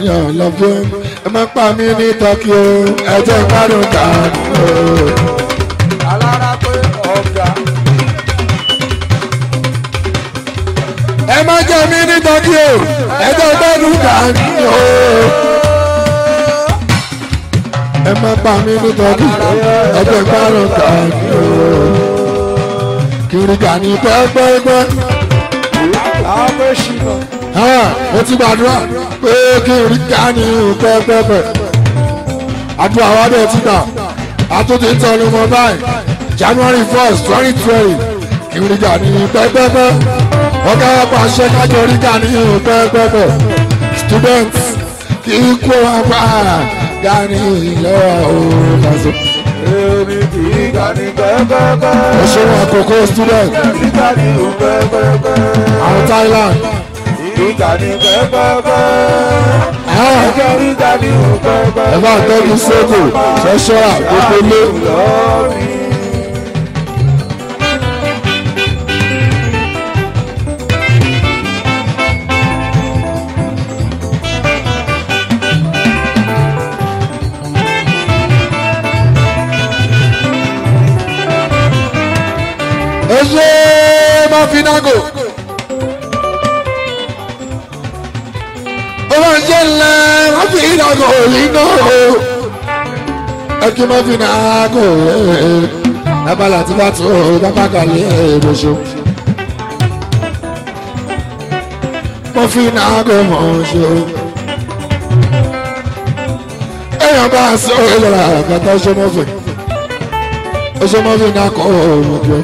yàn lọ́fẹ́ ẹ má pa mí ní tọ́kì o ẹ jẹ́ gbádùn dànù o. alára pé ọ̀gá. ẹ má jẹ mí ní tọ́kì o ẹ jẹ́ gbádùn dànù o. ẹ má pa mí ní tọ́kì ẹ jẹ́ gbádùn dànù o. kiri gani pẹ́pẹ́pẹ́. àwọn ṣìnà. mo ti gbàdúrà pé kí n rí gani pẹ́pẹ́pẹ́. àdúrà wa dẹ̀ ti gbà àtúntì ń tẹnu mọ́ báyìí January 1st 2020 kí n rí gani pẹ́pẹ́pẹ́. ọ̀gá pàṣẹ kájọ rí gani pẹ́pẹ́pẹ́. students kì í kó apá Gani lọ́wọ́ o Paso. Èmi kì í gani pẹ́pẹ́pẹ́. Ó ṣe wọn àkókò student. Èmi gani ò pẹ́pẹ́pẹ́. Àwọn Thailand. Gani pẹ́pẹ́pẹ́. Èmi gani ò pẹ́pẹ́pẹ́. Ẹ máa tọ́jú sóko ṣọ́ṣọ́ àkókò lé. Oye Mafinago. Oye Mafinago lino. Eki Mafinago. Abala ti ba to baba kale loso. Mafinago monjo. Eyan ba so lara kata so mo fe. Oso Mafinago mo jo.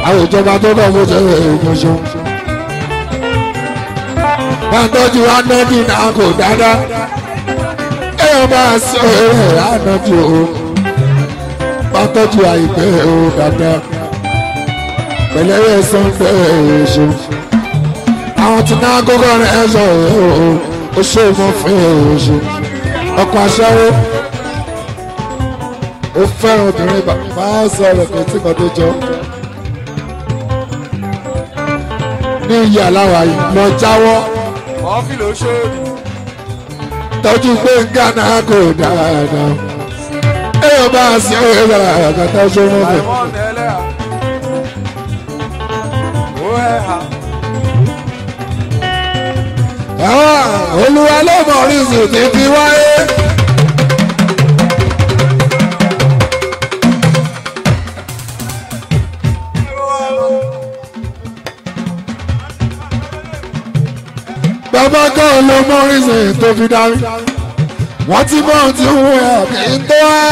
Àwọn ìjọba tó bọ̀ fún ṣẹlẹ̀ ìgbọ̀nsọ̀. Máa tọ́jú anọ́dì náà kò dáadáa. Èèyàn máa sọ èrè anọ́dì o. Máa tọ́jú àìpẹ́ o dáadáa. Pẹ̀lẹ́rẹ́ sọ́ńpẹ́ èso. Àwọn tí náà gógó rẹ̀ sọ o ṣe mọ́ fún èso. Ọkọ̀ aṣẹ́wó. Ó fẹ́ràn obìnrin bàbá sọ̀rọ̀ kò tí kò tó jọ. Ní ìyá aláwa yìí lọ jáwọ́. Kọ́fì ló ṣe é. Tọ́jú pé Ghana kò dáadáa. Èèyàn bá a sí ọ̀rẹ́ ìgbàlá àgàtà ṣé wọ́n fẹ́. Olúwa ló mọ orísun tí fi wáyé. Bàbá kan ló mọ orísun tó fi darí. Wọ́n ti mọ̀ tí ń wẹ̀ kí n tó wá.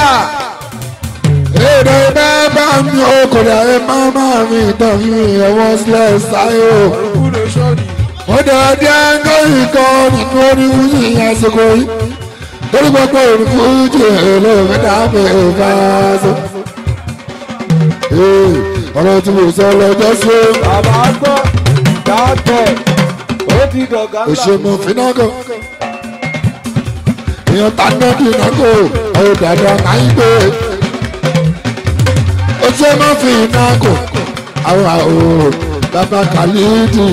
Èdè bàbá mi ò kò dà ẹ́ máma mi tàn mí ẹ̀wọ̀n sílẹ̀ sáyé o. Ó dàdí àgọ́ ìkọ́ nínú oníwúsì àsìkò yìí. Torí gbogbo olùfújì èlò mẹ́ta bẹ̀rẹ̀ bá a sọ. Ọ̀rọ̀ tí mo sọ lọ́jọ́ sí o. Bàbá gbọ́ dáàbọ̀ ó ti gọ̀gá ńlá. Òṣèlú fínágò. Èèyàn ta náà bí ìnágò. Ọ̀rọ̀ dàda náà ń gbé. Òṣèlú fínágò. Àwọn àwòrán. Baba Khalidi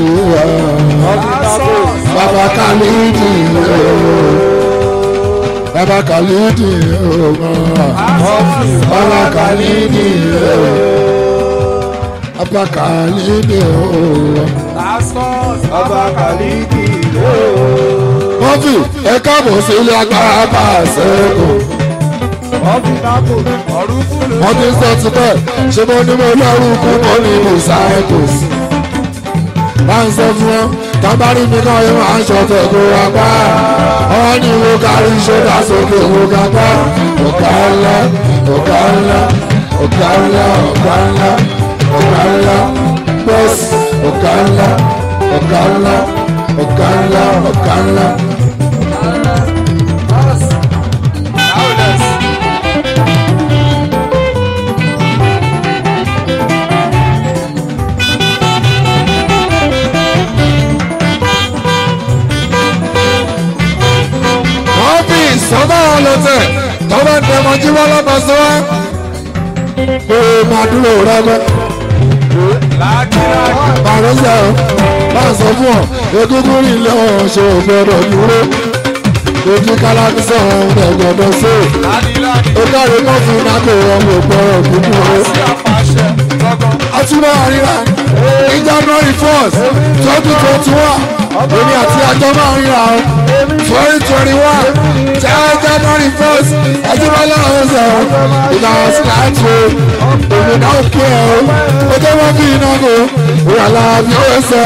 Baba Khalidi Baba Khalidi Baba Khalidi Baba Khalidi Baba Khalidi. wọ́n fi ẹ̀ka bọ̀ sí ilé agbára bá a ṣẹ́gun. wọ́n ti sọ ti bẹ́ẹ̀ ṣé mo ní mo lọ́rùkú mo ní mosaicos. bá ń sọ fún wọn tábàrí mi náà yóò máa ń ṣọ̀tẹ̀ kó wa pa. wọ́n ní wo kárí ṣọ́dá sókè wo ká pa. ọ̀gá ńlá ọ̀gá ńlá ọ̀gá ńlá ọ̀gá ńlá ọ̀gá ńlá bọ́ọ̀sì ọ̀gá ńlá ọ̀gá ńlá ọ̀gá ńlá ọ̀gá ńlá. Sọ́mọ́ ọlọ́tẹ̀ tọ́wọ́ tẹmọ jí wọ́n lọ́mọ sí wá. Ó máa dúró rẹ́gbẹ́. Bàrúsẹ̀ o, máa sọ fún ọ, egúngún rí ilé ọ̀hún ṣe ògbọ́dọ̀ dúró. Ojú kálábísọ̀ ọ̀hún ẹ̀gbọ́dọ̀ sí. Ó káre mọ́ fún nákò ọmọ ògbọ́rọ̀ dúdú o. Àtúbọ̀ àríra ní January 1st 2021, èmi àti àjọ máa ń ríra o. 2021 January 1st Ajibala ọ̀sẹ̀ ìlànà síláàtì èmi náà kí ẹ o. Ó tó wọ́n bí iná kò ìyàlá bí ó ṣe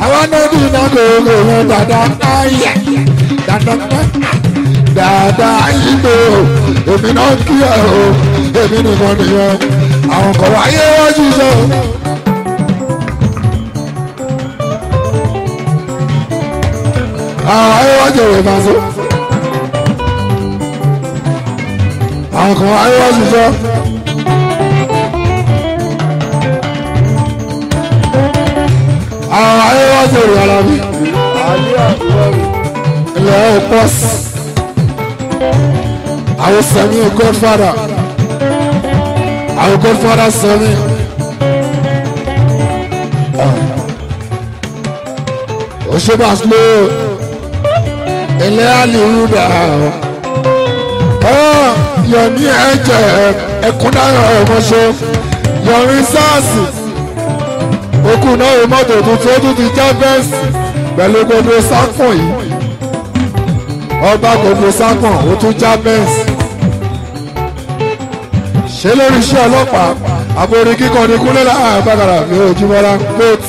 àwọn náà bí iná kò kò wọ́n dáadáa ayẹ dáadáa ìgbò èmi náà kí ẹ o. Èmi nìkan nìyẹn àwọn kan wáyé wọ́n ṣiṣẹ́ o. Àwọn ayé wọ́n jẹ̀rẹ̀ máa so. àwọn kan ayé wọ́n sì sọ. àwọn ayé wọ́n sì rí ara mi. ilẹ̀ ẹ̀ pọ́s. àwọn sẹ́mi godfather. àwọn godfather sẹ́mi. òṣèbàṣlò ilẹ̀ àlìrúdà. Yọ̀mí ẹ̀jẹ̀ ẹ̀kúndáyọ̀ ọ̀mọ̀ṣọ́ yọ̀mí sáàsì okùn náà wò mọ́tò tuntun ó tún ti já bẹ́ẹ̀sì pẹ̀lú gbogbo sápọ̀n yìí ọba gbogbo sápọ̀n ó tún já bẹ́ẹ̀sì. ṣé lórí iṣẹ́ ọlọ́pàá àbórí kíkọ́ ni kúnlẹ̀ láàrín bàgàrà ní ojúmọ́lá goat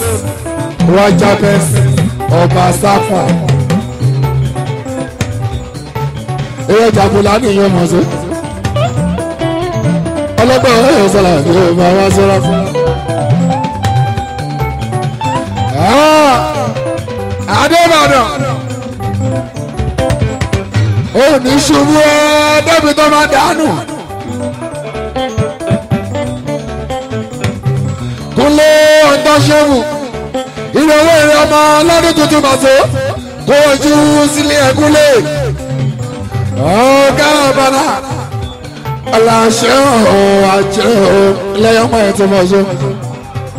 wá já bẹ́ẹ̀sì ọba sápọ̀n. eré jàpùlá nìyẹn mọ̀ sí ọlọ́gbọ́n ọ̀rẹ́ sọ̀rọ̀ ní ọmọ wa sọ́ra fún. Adébàdàn ó ní ṣubú ẹ débi tó máa dànù. Kúnlé ọ̀tọ̀ ṣẹ́wù ìrọ̀wé ìrẹ́ ọmọ ọlọ́dún tuntun bàtó kó ojú sílé ẹ̀kúnlé ọ̀gá ọ̀bàdà aláṣẹ ọ̀hún àjẹ ọ̀hún lẹ́yìn ọmọ ẹ̀ tó mọ̀ ṣe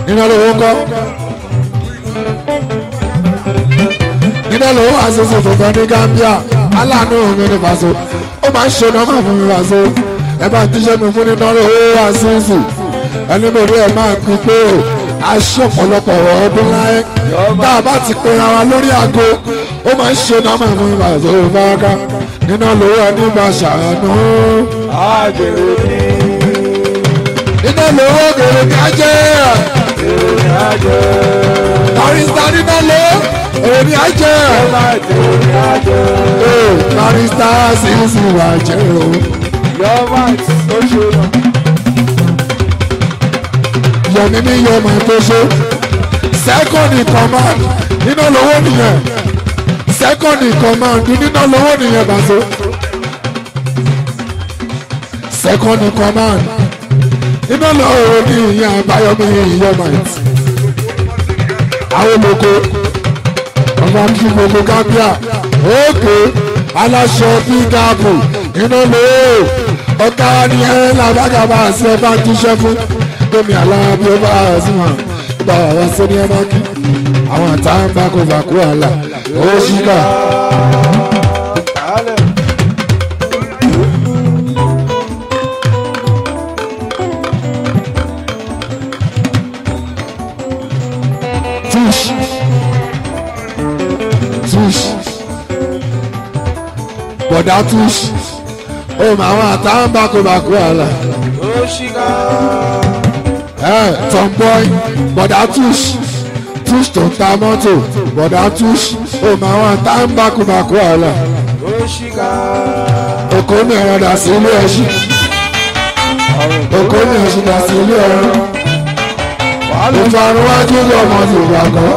nínú lówó kọ́ nínú lówó àṣẹṣe tuntun ní Gambia aláàánú mi ní Faso ó máa ń ṣe nọ́mà fún mi Faso ẹ bá tíṣẹ́ mi fún nínú lówó àṣẹṣe ẹni mo rí ẹ máa pín pé aṣọ ọ̀pọ̀lọpọ̀ ọdún láyé tá a bá ti pera wa lórí aago ó máa ń ṣe nọ́mà fún mi Faso fáká nínú lówó ẹni bá ṣàánú. Àjèrè ní. Iná lówó gèrè ní ajẹ́. Gèrè ní ajẹ́. Barista nínú ló èrè ní ajẹ́. Gèrè ní ajẹ́. Barista sísì wà jẹ́ o. Yọ̀ọ́mà tó ṣe nà. Yọ̀mí ní yọ̀ọ́mà tó ṣe. Second in command nínú lówó nìyẹn. Second in command nínú lówó nìyẹn Faso. Second in command iná lọ́wọ́ ní ìyá àbáyọmí ìyọ́mọ̀t àwọn olóko ọmọ kí gbogbo Gambia òkè aláṣọ bígáàpù iná lọ́wọ́ ọ̀gá ni ẹ làbágàbà sí ẹ bá ń túṣẹ́ fún gómìnà aláàbí ó bá sí wọn gba àwọn sẹ́ni ẹ máa kí àwọn àtàwọn bá kó fàkó àlà ó ṣíkà. Bọ̀dá tush ó mà àwọn àtàwọn bákòbákò àlà. Ó ṣìkà. Tomboy bọ̀dá tush tó ń ta mọ́tò bọ̀dá tush ó mà àwọn àtàwọn bákòbákò àlà. Ó ṣìkà. Òkò mi ẹ̀rọ dà sí ilé ẹṣin. Òkò mi ẹ̀ṣin dà sí ilé ẹ̀rọ. Ìfarunwájú ọmọ Yorùbá kan.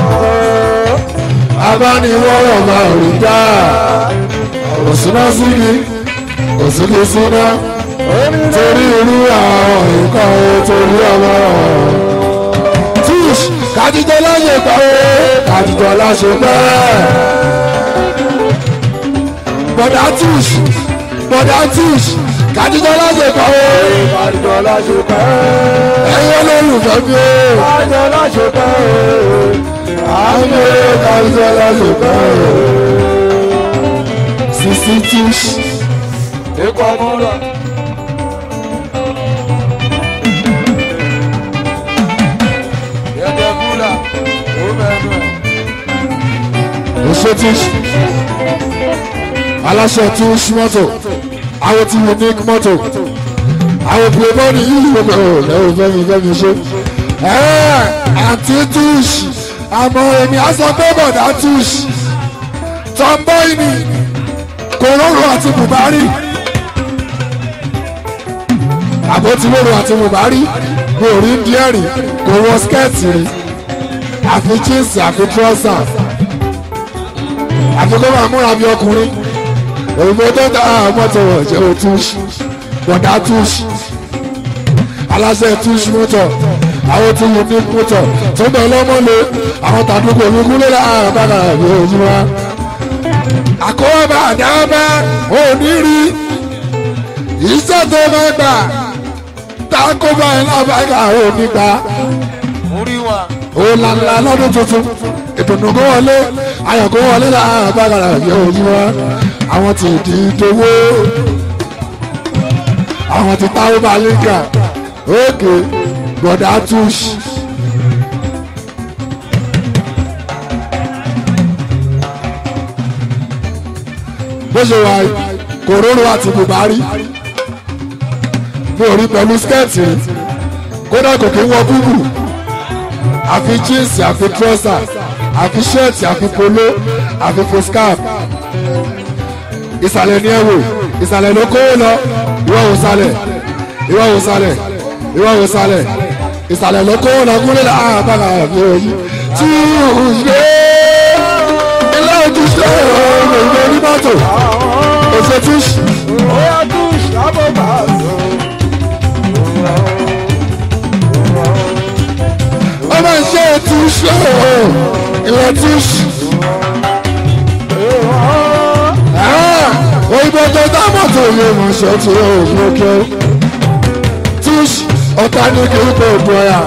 Abániwọ́rọ̀ máa rí dáa. Òsínà sígi òsínà síná torí irú àwọn nǹkan torí ọmọ tush kájíjọ láṣẹ pẹ́ kájíjọ láṣẹ pẹ́ bọ̀dá tush kájíjọ láṣẹ pẹ́ kájíjọ láṣẹ pẹ́ ẹ̀yọ́ lólùfẹ́ mi ó kájíjọ láṣẹ pẹ́ àmì kájíjọ láṣẹ pẹ́. Sisi tush. Ekwa mula. Yede mula. Omenu. Ose tush. Aláṣẹ tush mọ́tò. Àwọn ti unique mọ́tò. Àwọn pèmọ́ ni yìí gbogbo lẹ́wọ̀ fẹ́mi ṣe. Àǹtí tush. Àmọ́ èmi á sọ pé bọ̀dá tush. Tomboy ni. Kòróró àti Buhari àbótilóró àti Buhari kò rí díẹ̀rì kò wọ skẹ́ẹ̀tì rí àfi jíǹsì àfi trọ́sà àfi kó máa múra bí ọkùnrin òyìnbó tó dá mọ́tò wọ̀ jẹ́ òtún bọ̀dá túṣì aláṣẹ túṣì mọ́tò àwọn tí mo ní mọ́tò tó bẹ̀ lọ́mọ́lé àwọn tàdúgbò mi kúlẹ̀ láàárọ̀ bàbá mi ò yí wá. àkóbá àdábá ò ní rí iṣẹ́ tó máa gbà tákóbá ẹ̀ lábàgà ò ní gbà. ó lànà lọ́dún tuntun ìdùnnú kó wọlé ayọ̀ kó wọlé láàárọ̀ bàbá mi ò yí wá. àwọn tí di dowó àwọn tí táwọn bá lè gà ókè bọ̀dá túṣì. bó ṣe wà kòróró àti bùbárí mi ò rí pẹ̀lú skẹ́ẹ̀tì kódà kò kí ń wọ búbù àfi jíǹsì àfi trọ́sà àfi ṣẹ́ẹ̀tì àfi polo àfi foscap ìsàlẹ̀ ní ẹ̀wò ìsàlẹ̀ ló kó lọ ìwọ wò sàlẹ̀ ìwọ wò sàlẹ̀ ìwọ wò sàlẹ̀ ìsàlẹ̀ ló kó lọ kúrẹ́ àbára mi ò yí tí ìṣe ilé ojúṣe ìwé onímọ́tò òṣè túṣì. Oya túṣì àbọ̀bà sọ. ó máa ń ṣe túṣì ilé túṣì. òyìnbó tó dámọ̀ tó yẹ mọ̀ ṣe tí ó gbókè túṣì ọ̀tá ní kí n kò gbọ́ ya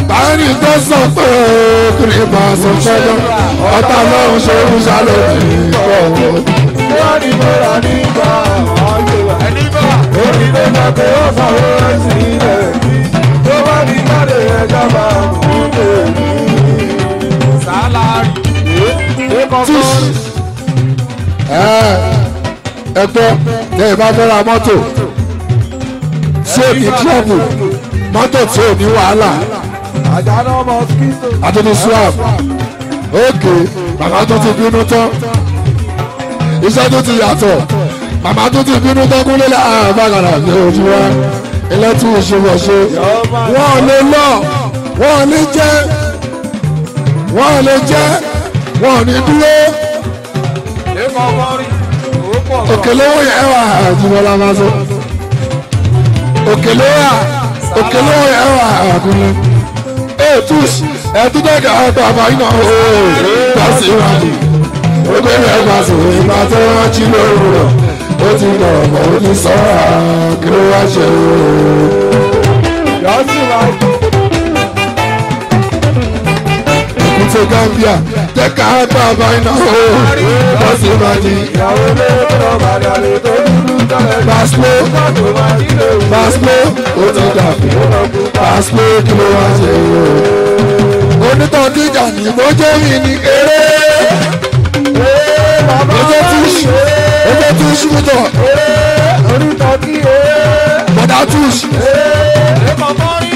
báyìí tó sọ pé kí ni bá a sọ fẹ́lẹ́ ọ̀tá lọ́run ṣe ń ṣàlẹ̀ ìgbọ̀wọ́. Wọ́n ní bọ́lá nígbà ọ̀yọ́ ẹ̀nígbà orí ló mọ̀ pé ó sanwó sí ilẹ̀ bí tó bá ní jáde ẹja máa mú èmi. Sálárì túṣì ẹgbẹ́ tẹ́ ẹ bá fẹ́ ra mọ́tò tí ò ní tíọ́bù mọ́tò tí ò ní wàhálà àjànà mosquito. àtúntò swap ókè bàbá tó ti bínú tán iṣẹ́ tó ti yàtọ̀ bàbá tó ti bínú tán kúlẹ̀ àbágàrà ní ojú wa ilé tí ìṣèwọ̀ṣe wọ́n lè lọ wọ́n lè jẹ́ wọ́n lè jẹ́ wọ́n ní dúró Èkó mọ́rí ó pọ̀ gan. òkèlè owó yẹn wà àjùmọ̀lá máa sọ òkèlè owó yẹn wà àkúnlẹ̀ túṣì ẹ̀ẹ́dúdẹ́gà ọ̀tọ̀ àbáyé náà ó pàṣẹ ìwádìí ó bẹ̀rẹ̀ pàṣẹ ìgbà tó rántí lóòrùn ó ti lọ̀rọ̀ mọ́ ó ti sọ̀rọ̀ kí ló wá ṣe o. Yọ̀ọ́sì wa. èkúté Gambia jẹ́ka ọ̀tọ̀ àbáyé náà ó pàṣẹ ìwádìí. Ìyàwó lé tó bàdà lè tó dúdú tọ́lẹ̀. Pàṣẹ Tó máa nílò pàṣẹ ó ti dàbí pàṣẹ kí ló wá ṣe o. onítọ̀ díjà ní mọ́jọ́ mi ní eré mọ́jọ́ túṣì mọ́tọ̀ orítọ́ kí bọ̀dá túṣì èkó mọ́rí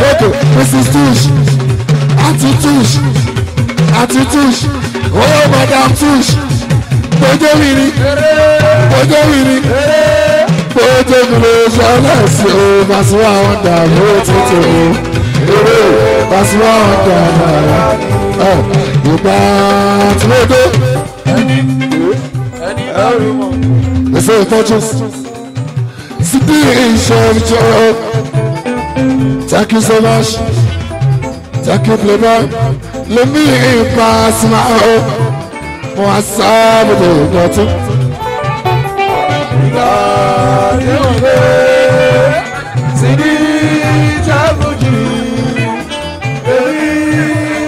okay Mrs. túṣì àti túṣì oh madam túṣì mọ́jọ́ mi ní mọ́jọ́ mi ní mọ́jọ́ mi ní sọ́lá sí o Pasuma wọn dà mọ́ tètè o eré Pasuma wọn dà ìgbà tí wọ́n dé. ẹrù mọ̀. They say fortunes. Thank you so much. Thank you, Playboy. Let me pass my hope. More sad with the bottom. Ìgbà tí mo gbé síbi jágójì èyí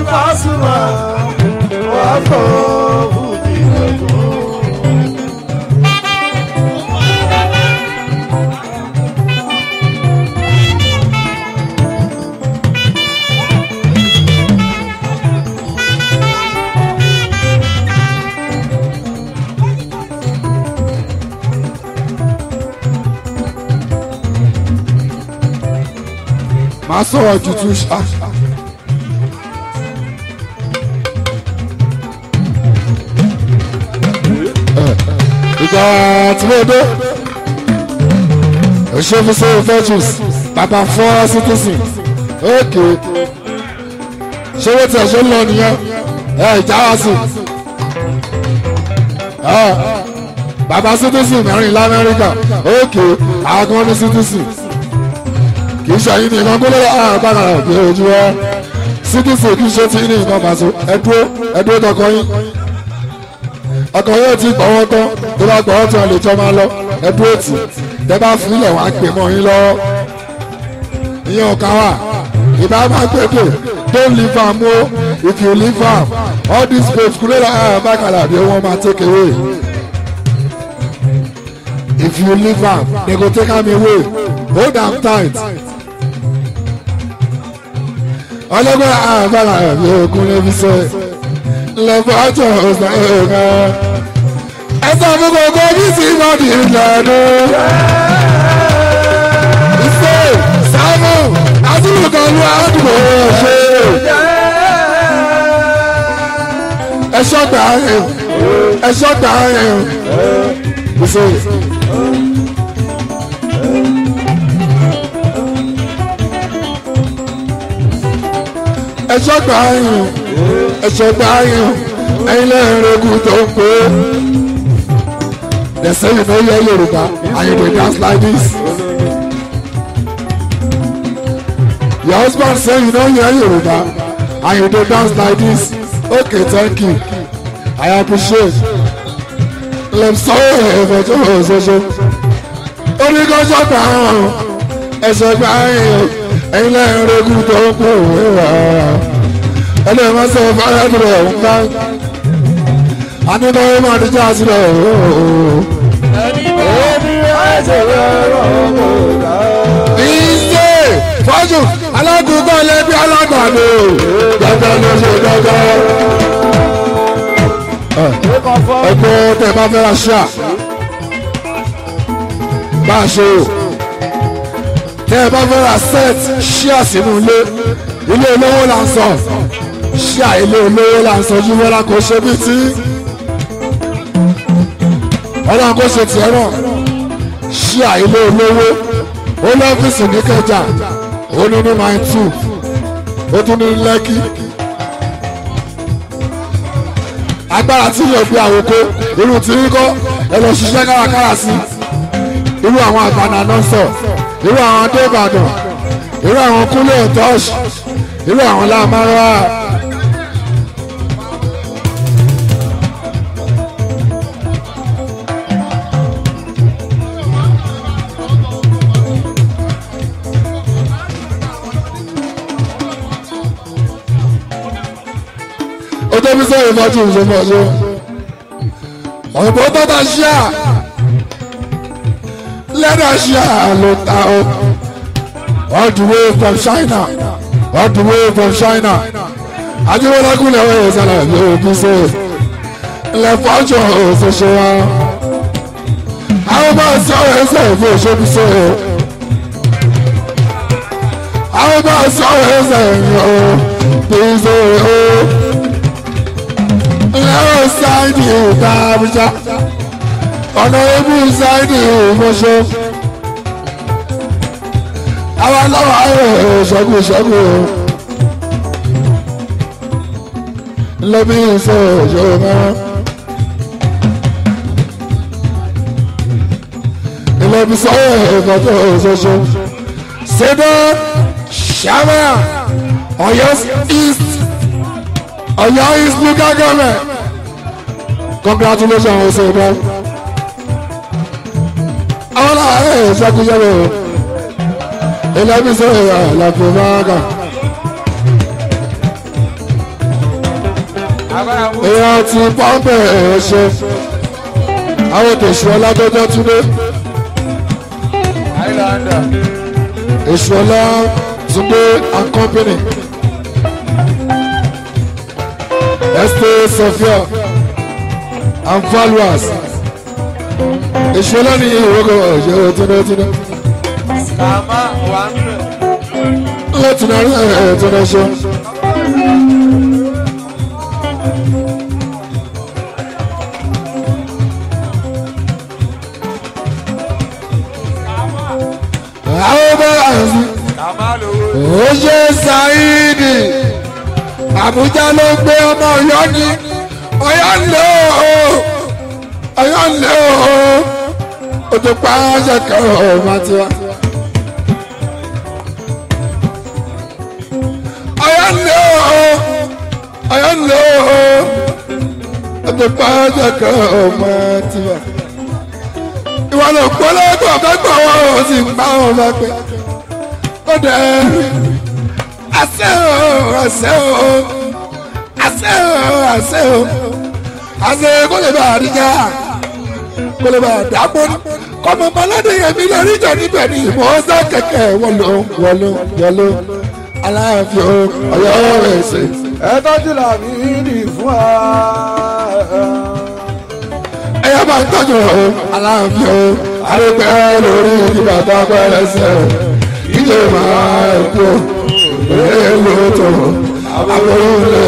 Pasuma wà fọ́ fúdi ẹ̀kọ́. Màá sọ̀rọ̀ tuntun ṣá. Ìgbà tí mo dé, òṣèlú sọ̀rọ̀ fortunes, bàbá fọ́ citizen, ókè. Ṣé wọ́n ti ẹ̀ṣọ́ lọ nìyẹn? Ìjà wá sí. bàbá citizen mẹ́rin lamẹ́ríkà ókè àwọn kan ní citizen kì í ṣe àyín ní nǹkan gbọ́dọ̀ àbára òkè ojú wa citizen kì í ṣe tí ní nǹkan pàṣẹ ẹdúró tọkọ yín ọkọ yóò ti gbọ́wọ́ tán tó bá gbọ́wọ́ tán lè tọ́ máa lọ ẹdúró tì tẹ́ bá fún ilẹ̀ wá pè mọ́ yín lọ́wọ́ ìyẹn ọ̀kan wà ìbá máa pépè don't leave am o if you leave am all these babes kúrẹ́lá àbákàlà bí wọ́n máa take away if you leave am they go take am away hold am tight ọlọ́gbọ́n àbákàlà bí ogun lẹ́bi sọ lẹ́fọ́ ọjọ́ ọ̀sán ẹ̀ka ẹ̀sán fún gbogbo bí sí ìmọ̀dì ìlànà ìfẹ́ sáàmù àtúntò lu àdúgbò ṣe ẹ̀ṣọ́ gbà ẹ̀ ẹ̀ṣọ́ gbà ẹ̀ ìfẹ́. ẹ̀ṣọ́ gbà ẹ̀ ẹ̀ṣọ́ gbà ẹ̀ ẹ̀yin lẹ́yìn rẹ̀gùn tó ń pè é. They say you know your Yoruba and you dey dance like this. Your husband say you know your Yoruba and you dey dance like this. Okay, thank you. I appreciate. Lem sọ̀rọ̀ ẹ̀fọ̀ tó o ṣoṣo. Oníkanṣọ́ gbà hàn ẹ̀ṣẹ̀ gbà yín ẹ̀yin lẹ́yìn rẹ̀gùn tó ń pè é. Ẹlẹ́yìn máa sọ fáyọ̀ tó rẹ̀ ń bá. Anibere máa di jáde lọ. Ìṣe fọ́jú alágùnkọ́ lẹ́bí alágbàdo. Gẹ́gẹ́ ló ṣe gẹ́gẹ́. Ẹgbẹ́ tẹ̀ bá fẹ́ ra ṣíà. Bá a ṣe o. Tẹ̀ bá fẹ́ ra set ṣíà sínú ilé. Ilé olówó là ń sọ. Ṣíà ilé olówó là ń sọ Júmọ́lá kò ṣe bí tí. Ọlọ́run kò ṣe tiẹ̀ náà ṣí àìlé olówó ó lọ́fíìsì ní Kẹjà ó ní ní mile 2 ó tún ní Lẹ́kì agbára tí yóò gbé àwòkó irú tí ń kọ́ ẹ lọ ṣiṣẹ́ kárakára sí irú àwọn àgbàna náà sọ irú àwọn adé Ìbàdàn irú àwọn Kúnlé Tọ́ọ̀ṣì irú àwọn lámárà. Otobi sọ̀rọ̀ ìfọ̀tún ìṣòfòṣò ọ̀pọ̀ tọ́ta ṣíà lẹ́dà ṣíà ló ta ó all the way from China all the way from China ajúwọ́lákùnlé ọ̀rọ̀ ìṣẹ̀lẹ̀ yóò bí ṣe ilẹ̀ fọ́jọ́ òṣèṣe wa àwọn bá sọ̀rọ̀ ẹsẹ̀ ìfẹ́ òṣèbí ṣe àwọn bá sọ̀rọ̀ ẹsẹ̀ ìfẹ́ òṣèbí ṣe lẹ́rọ sáìdì ìta Àbújá ọ̀nà ebú sáìdì ìmọ̀ṣọ́ àwọn aláwọ̀ ayọ̀ ṣọ́gùṣọ́gù lẹ́bí ìṣẹ́ òjò mẹ́rin ilẹ̀bí sọ́wọ́ ìfọ̀tọ̀ òṣoṣo ṣẹ́dọ̀ ṣàmà Ọ̀yọ́ East Ọ̀yọ́ East local government congratulations ọ̀sẹ̀ ìbọn àwọn aláàárẹ̀ ìṣàkóso ilẹ̀bí sọ́wọ́ àlàfo máàkà. èèyàn ti pọ́ńpẹ́ ṣe àwọn tòṣù ọlájọ́jọ́ túnde èṣù ọlá túnde and company Estate Sophia and followers èṣù ọlá ní ìwọ́gọ̀ ọ̀ṣẹ́ túnde lẹ́tùnú túnde ṣe. Oṣé Saidi Àbújá ló gbé ọmọ Ọ̀yọ́ ní Ọ̀yọ́ ń lé o Ọ̀yọ́ ń lé o ó tó pàṣẹ kẹrọ ọmọ tiwa. ọ̀yọ́ ń lé o ọ̀yọ́ ń lé o ó tó pàṣẹ kẹrọ ọmọ tiwa. ìwọ ló polówó kẹ́kọ̀ọ́ wọn ò sì gbá wọn bá pé ó dẹ̀ àṣẹ o àṣẹ o àṣẹ o àṣẹ o àṣẹ kó lè bá àríjà kó lè bá àdàpọ̀ ní kọ́mọ baládé yẹmi lórí ìjọ níbẹ̀ ni ìmọ̀ọ́sá kẹ̀kẹ́ wọlé aláàfin ọ̀yọ́ rẹ̀ ṣe. ẹ tọ́jú làmì ní fún wa. ẹ yá máa ń tọ́jú aláàfin arẹgbẹ́ lórí ìbàdàn pẹ́rẹsẹ̀ ìjọ máa ń kú èèlò tó àbúrò lè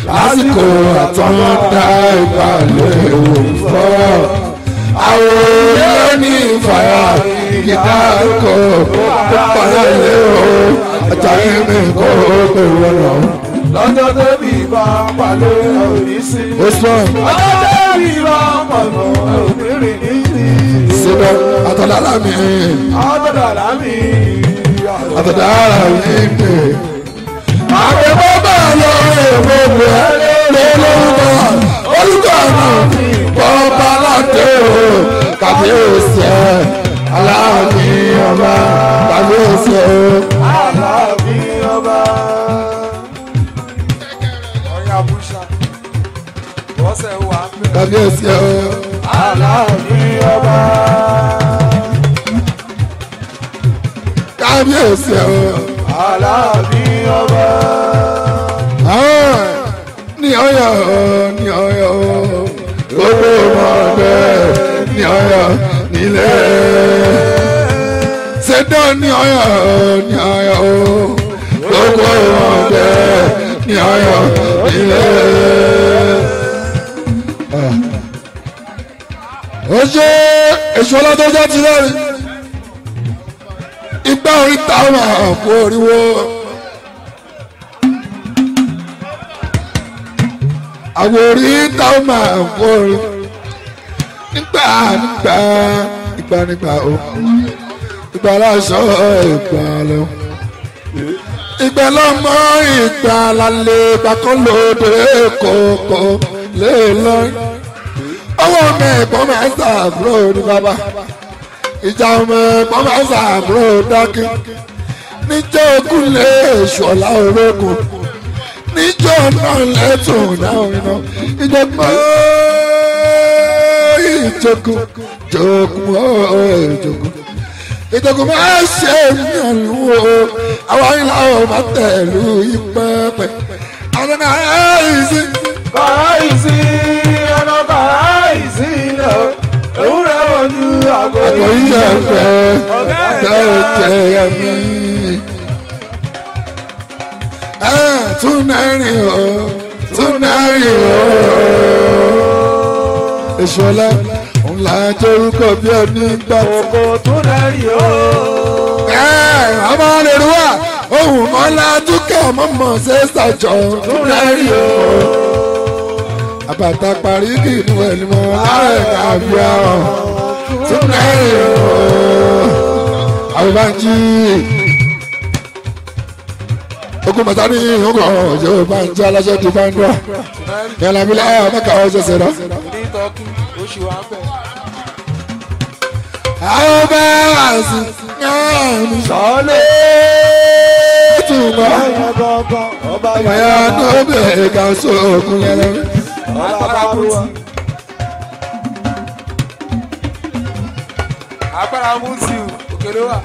lásìkò àtọ́ndá ìbàlẹ̀ òfò àwọn ní ìfàyà ìdárúkọ pàdé o àtàrí mi kò pè wọ́nà. lọ́jọ́ tẹ́bí bá pàdé òní sí. ọjọ́ tẹ́bí bá pàdé òní sí. síbẹ̀ àtọ̀dára mi. àtọ̀dára mi. àtọ̀dára mi dè. àgbẹ̀bọ̀ bá lọ èèmọ̀ rẹ̀ lórúkọ olùkọ́ náà bọ́ọ̀bá láti o kàbíyèsí ẹ̀ aláàfin ọba kàbíyèsí ẹ̀ aláàfin ọba. ọ̀yà bùṣà bọ́sẹ̀ wà pẹ́. kàbíyèsí ẹ̀ aláàfin ọba. kábíyèsí ẹ̀ aláàfin ọba. ní Ọ̀yọ́ ní Ọ̀yọ́ gbogbo ọmọdé ní Ọ̀yọ́ nílé ṣẹdọ ní Ọ̀yọ́ ní Ọ̀yọ́ gbogbo ọmọdé ní Ọ̀yọ́ nílé. ó ṣe èso ọlọ́dọ́jọ́ ti lẹ́rìí ìgbà orí táwọn àpò oríwó. àwọn orí táwọn máa ń forí nígbà o ìgbà láṣọ ìgbà lọ ìgbà lọmọ ìgbà lálẹ́ ìgbàkan lóde kòkó lè lọ ọwọ́ mi ẹ̀gbọ́n máa ń sàbúrò ní bàbá ìjà ọmọ ẹ̀gbọ́n máa ń sàbúrò dákì níjẹ́ ogun lè ṣọ̀lá orógùn níjọ́ náà lẹ́tùn náà iná ìjọba ìjọkùn máa ṣe ìyànlú o àwọn ìlà ò máa tẹ̀lú ìpẹ́pẹ́ àwọn àìsí. kàráìsí ẹnà kàráìsí lọ ewúrẹ́ ojú àgọ́ ìjẹ́ fẹ́ ọ̀gá ìjẹ́ ẹ̀mí. Túnárì o túnárì o ìṣọlá òun là ń torúkọ bí ẹni gbà tí. òkò túnárì o. ọmọ rẹ̀ wá ohun mọ́lá dúkẹ́ mọ́mọ́ ṣe ṣàjọ túnárì o. àbàtà parí kì í nu ẹni mọ́ láàrẹ̀ kàbí àwọn túnárì o. àwọn bá ń jí ogun mata ni ogun ọjọ́ bá ń jẹ́ aláṣẹ ti bá ń dọ́ yàrá mi láyà mẹ́ka ọjọ́ sẹ́dá. àwọn bá wà sí yàrá sọ́lé túmọ̀ ọmọ ya tó bẹ̀rẹ̀ ká sọ ogun yẹn lẹ́nu. agbára mutí òkèlè wa.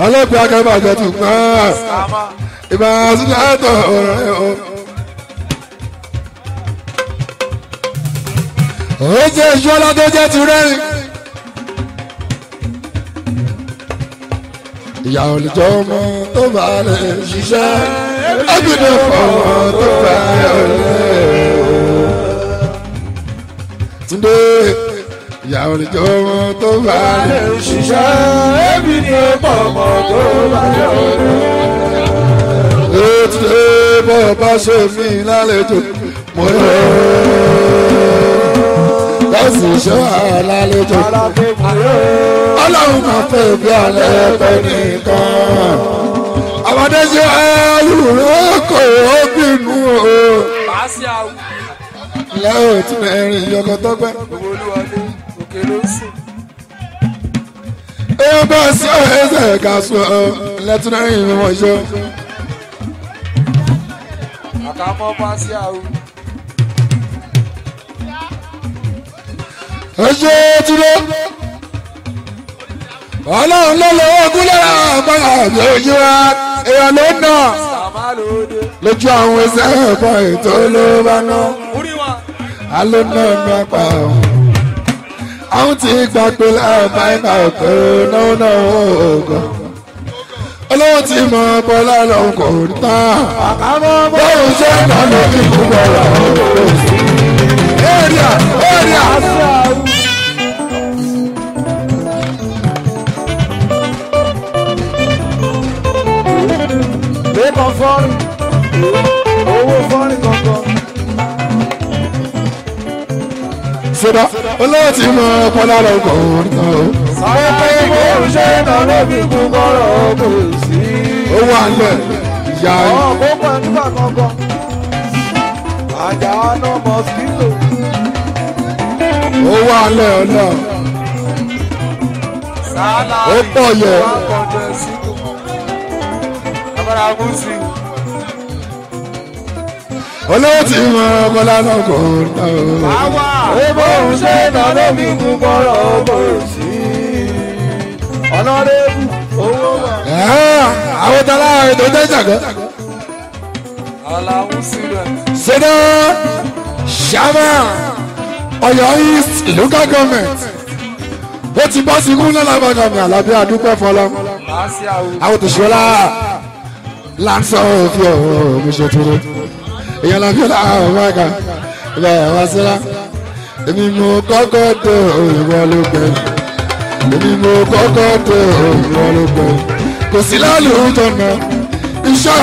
ọlọ́pàá akẹ́kọ̀ọ́ àjọ tún gbọ́ ìbá sílẹ̀tọ̀ ọ̀rọ̀ ẹ̀ o. ó jẹ́ ìṣọ́lá tó jẹ́ ti rẹ́rìn. ìyá olùjọ́ ọmọ tó bá lè ṣiṣẹ́ ẹgbẹ̀dẹ̀ fọmọ tó bá yọ lẹ́ o. Túndé ìyá olùjọ́ ọmọ tó bá lè ṣiṣẹ́ ẹgbẹ̀dẹ̀ fọmọ tó bá yọ lẹ́ o. Túndé bọ́ bá ṣe mí lálejò mo lọ. sì ṣọ́ àlálejò ọlọ́run máa fẹ́ bí alẹ́ pẹ́ nìkan àwọdé ṣe ẹlùrẹ́ kò ó bínú o lẹ́yìn tí mẹ́rin yọkọ tọ́gbẹ́ èèyàn bá sí ẹsẹ̀ ká sọ lẹ́túnárì mi wọ́n ṣe. àkàmọ́ bá sí àwọn. ẹṣẹ́ túnbọ̀ ọlọ́run ló lọ́wọ́ ogún lára àpárá àmì ojú wa èèyàn ló nà lójú àwọn ẹsẹ̀ ẹ̀kọ́ ètò ló bá ná aló náà ní apá ọ̀hún àwọn tí gbà pé láàbá ẹ̀ka ọ̀pẹ náà náà ọ̀gọ́ olówó tí mọ bọ́lá lọ́hùn kò ní tán bóun ṣe ń lọ lókè púpọ̀ rà ọ̀hún area. Lẹ́kọ̀ọ́ fọ́ọ̀rì, owó fọ́ọ̀rì kankan. Sọ́dọ̀ olówó tí mo pọ́nlá lọ kọ̀ ọ́nà o. Sáré pé kò ṣe iná lóbi kú kọ́rọ̀ kò sí. Owó àlẹ́ ìyá ẹ̀. Ọ̀pọ̀ pọ̀ nígbà kankan. Àjà náà mosquito. Owó àlẹ́ ọ̀nà. Ó pọ̀ yẹ. Olówó tí mo pọ́nlá lọ kọ̀ ọ́nà o. Ebo ṣe iná lóbi kú kọ́rọ̀ kò sí. Ọ̀nà rẹ̀bù owó wà. Àwọn tọ́lá ètò ìjẹ́jàgọ́. Aláwọ̀ sílẹ̀. Sọ́dọ̀ Ṣàmà Ọ̀yọ́ East local government. Ó ti bọ́ sí kúnlẹ̀ lábàgàmì àlàbí àdúpẹ́ fọlọ́. Àwọn òṣèlú láǹsọ̀ òfin ọ̀rọ̀ mi ṣe tóró. Èèyàn làbí ọ̀la àwọn ọ̀gá ibà ẹ̀wá sílá. Èmi mo kọ́kọ́ tó òyìnbó ló gbẹ̀yìn. Èmi mo kọ́kọ́ tó òyìnbó ló gbẹ̀yìn. Kò sí lálùjọ náà. Iṣẹ́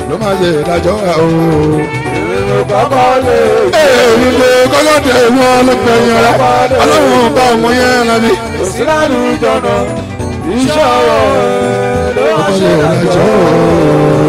ló máa ṣe ìdájọ́ o. Èmi mo kọ́kọ́ lè. Èmi mo kọ́kọ́ tó òyìnbó ló gbẹ̀yìn rẹ̀. Ọlọ́run bá ọmọ yẹn lábí. Kò sí lálùjọ náà. Iṣẹ́ ló máa ṣe ìdájọ́ o.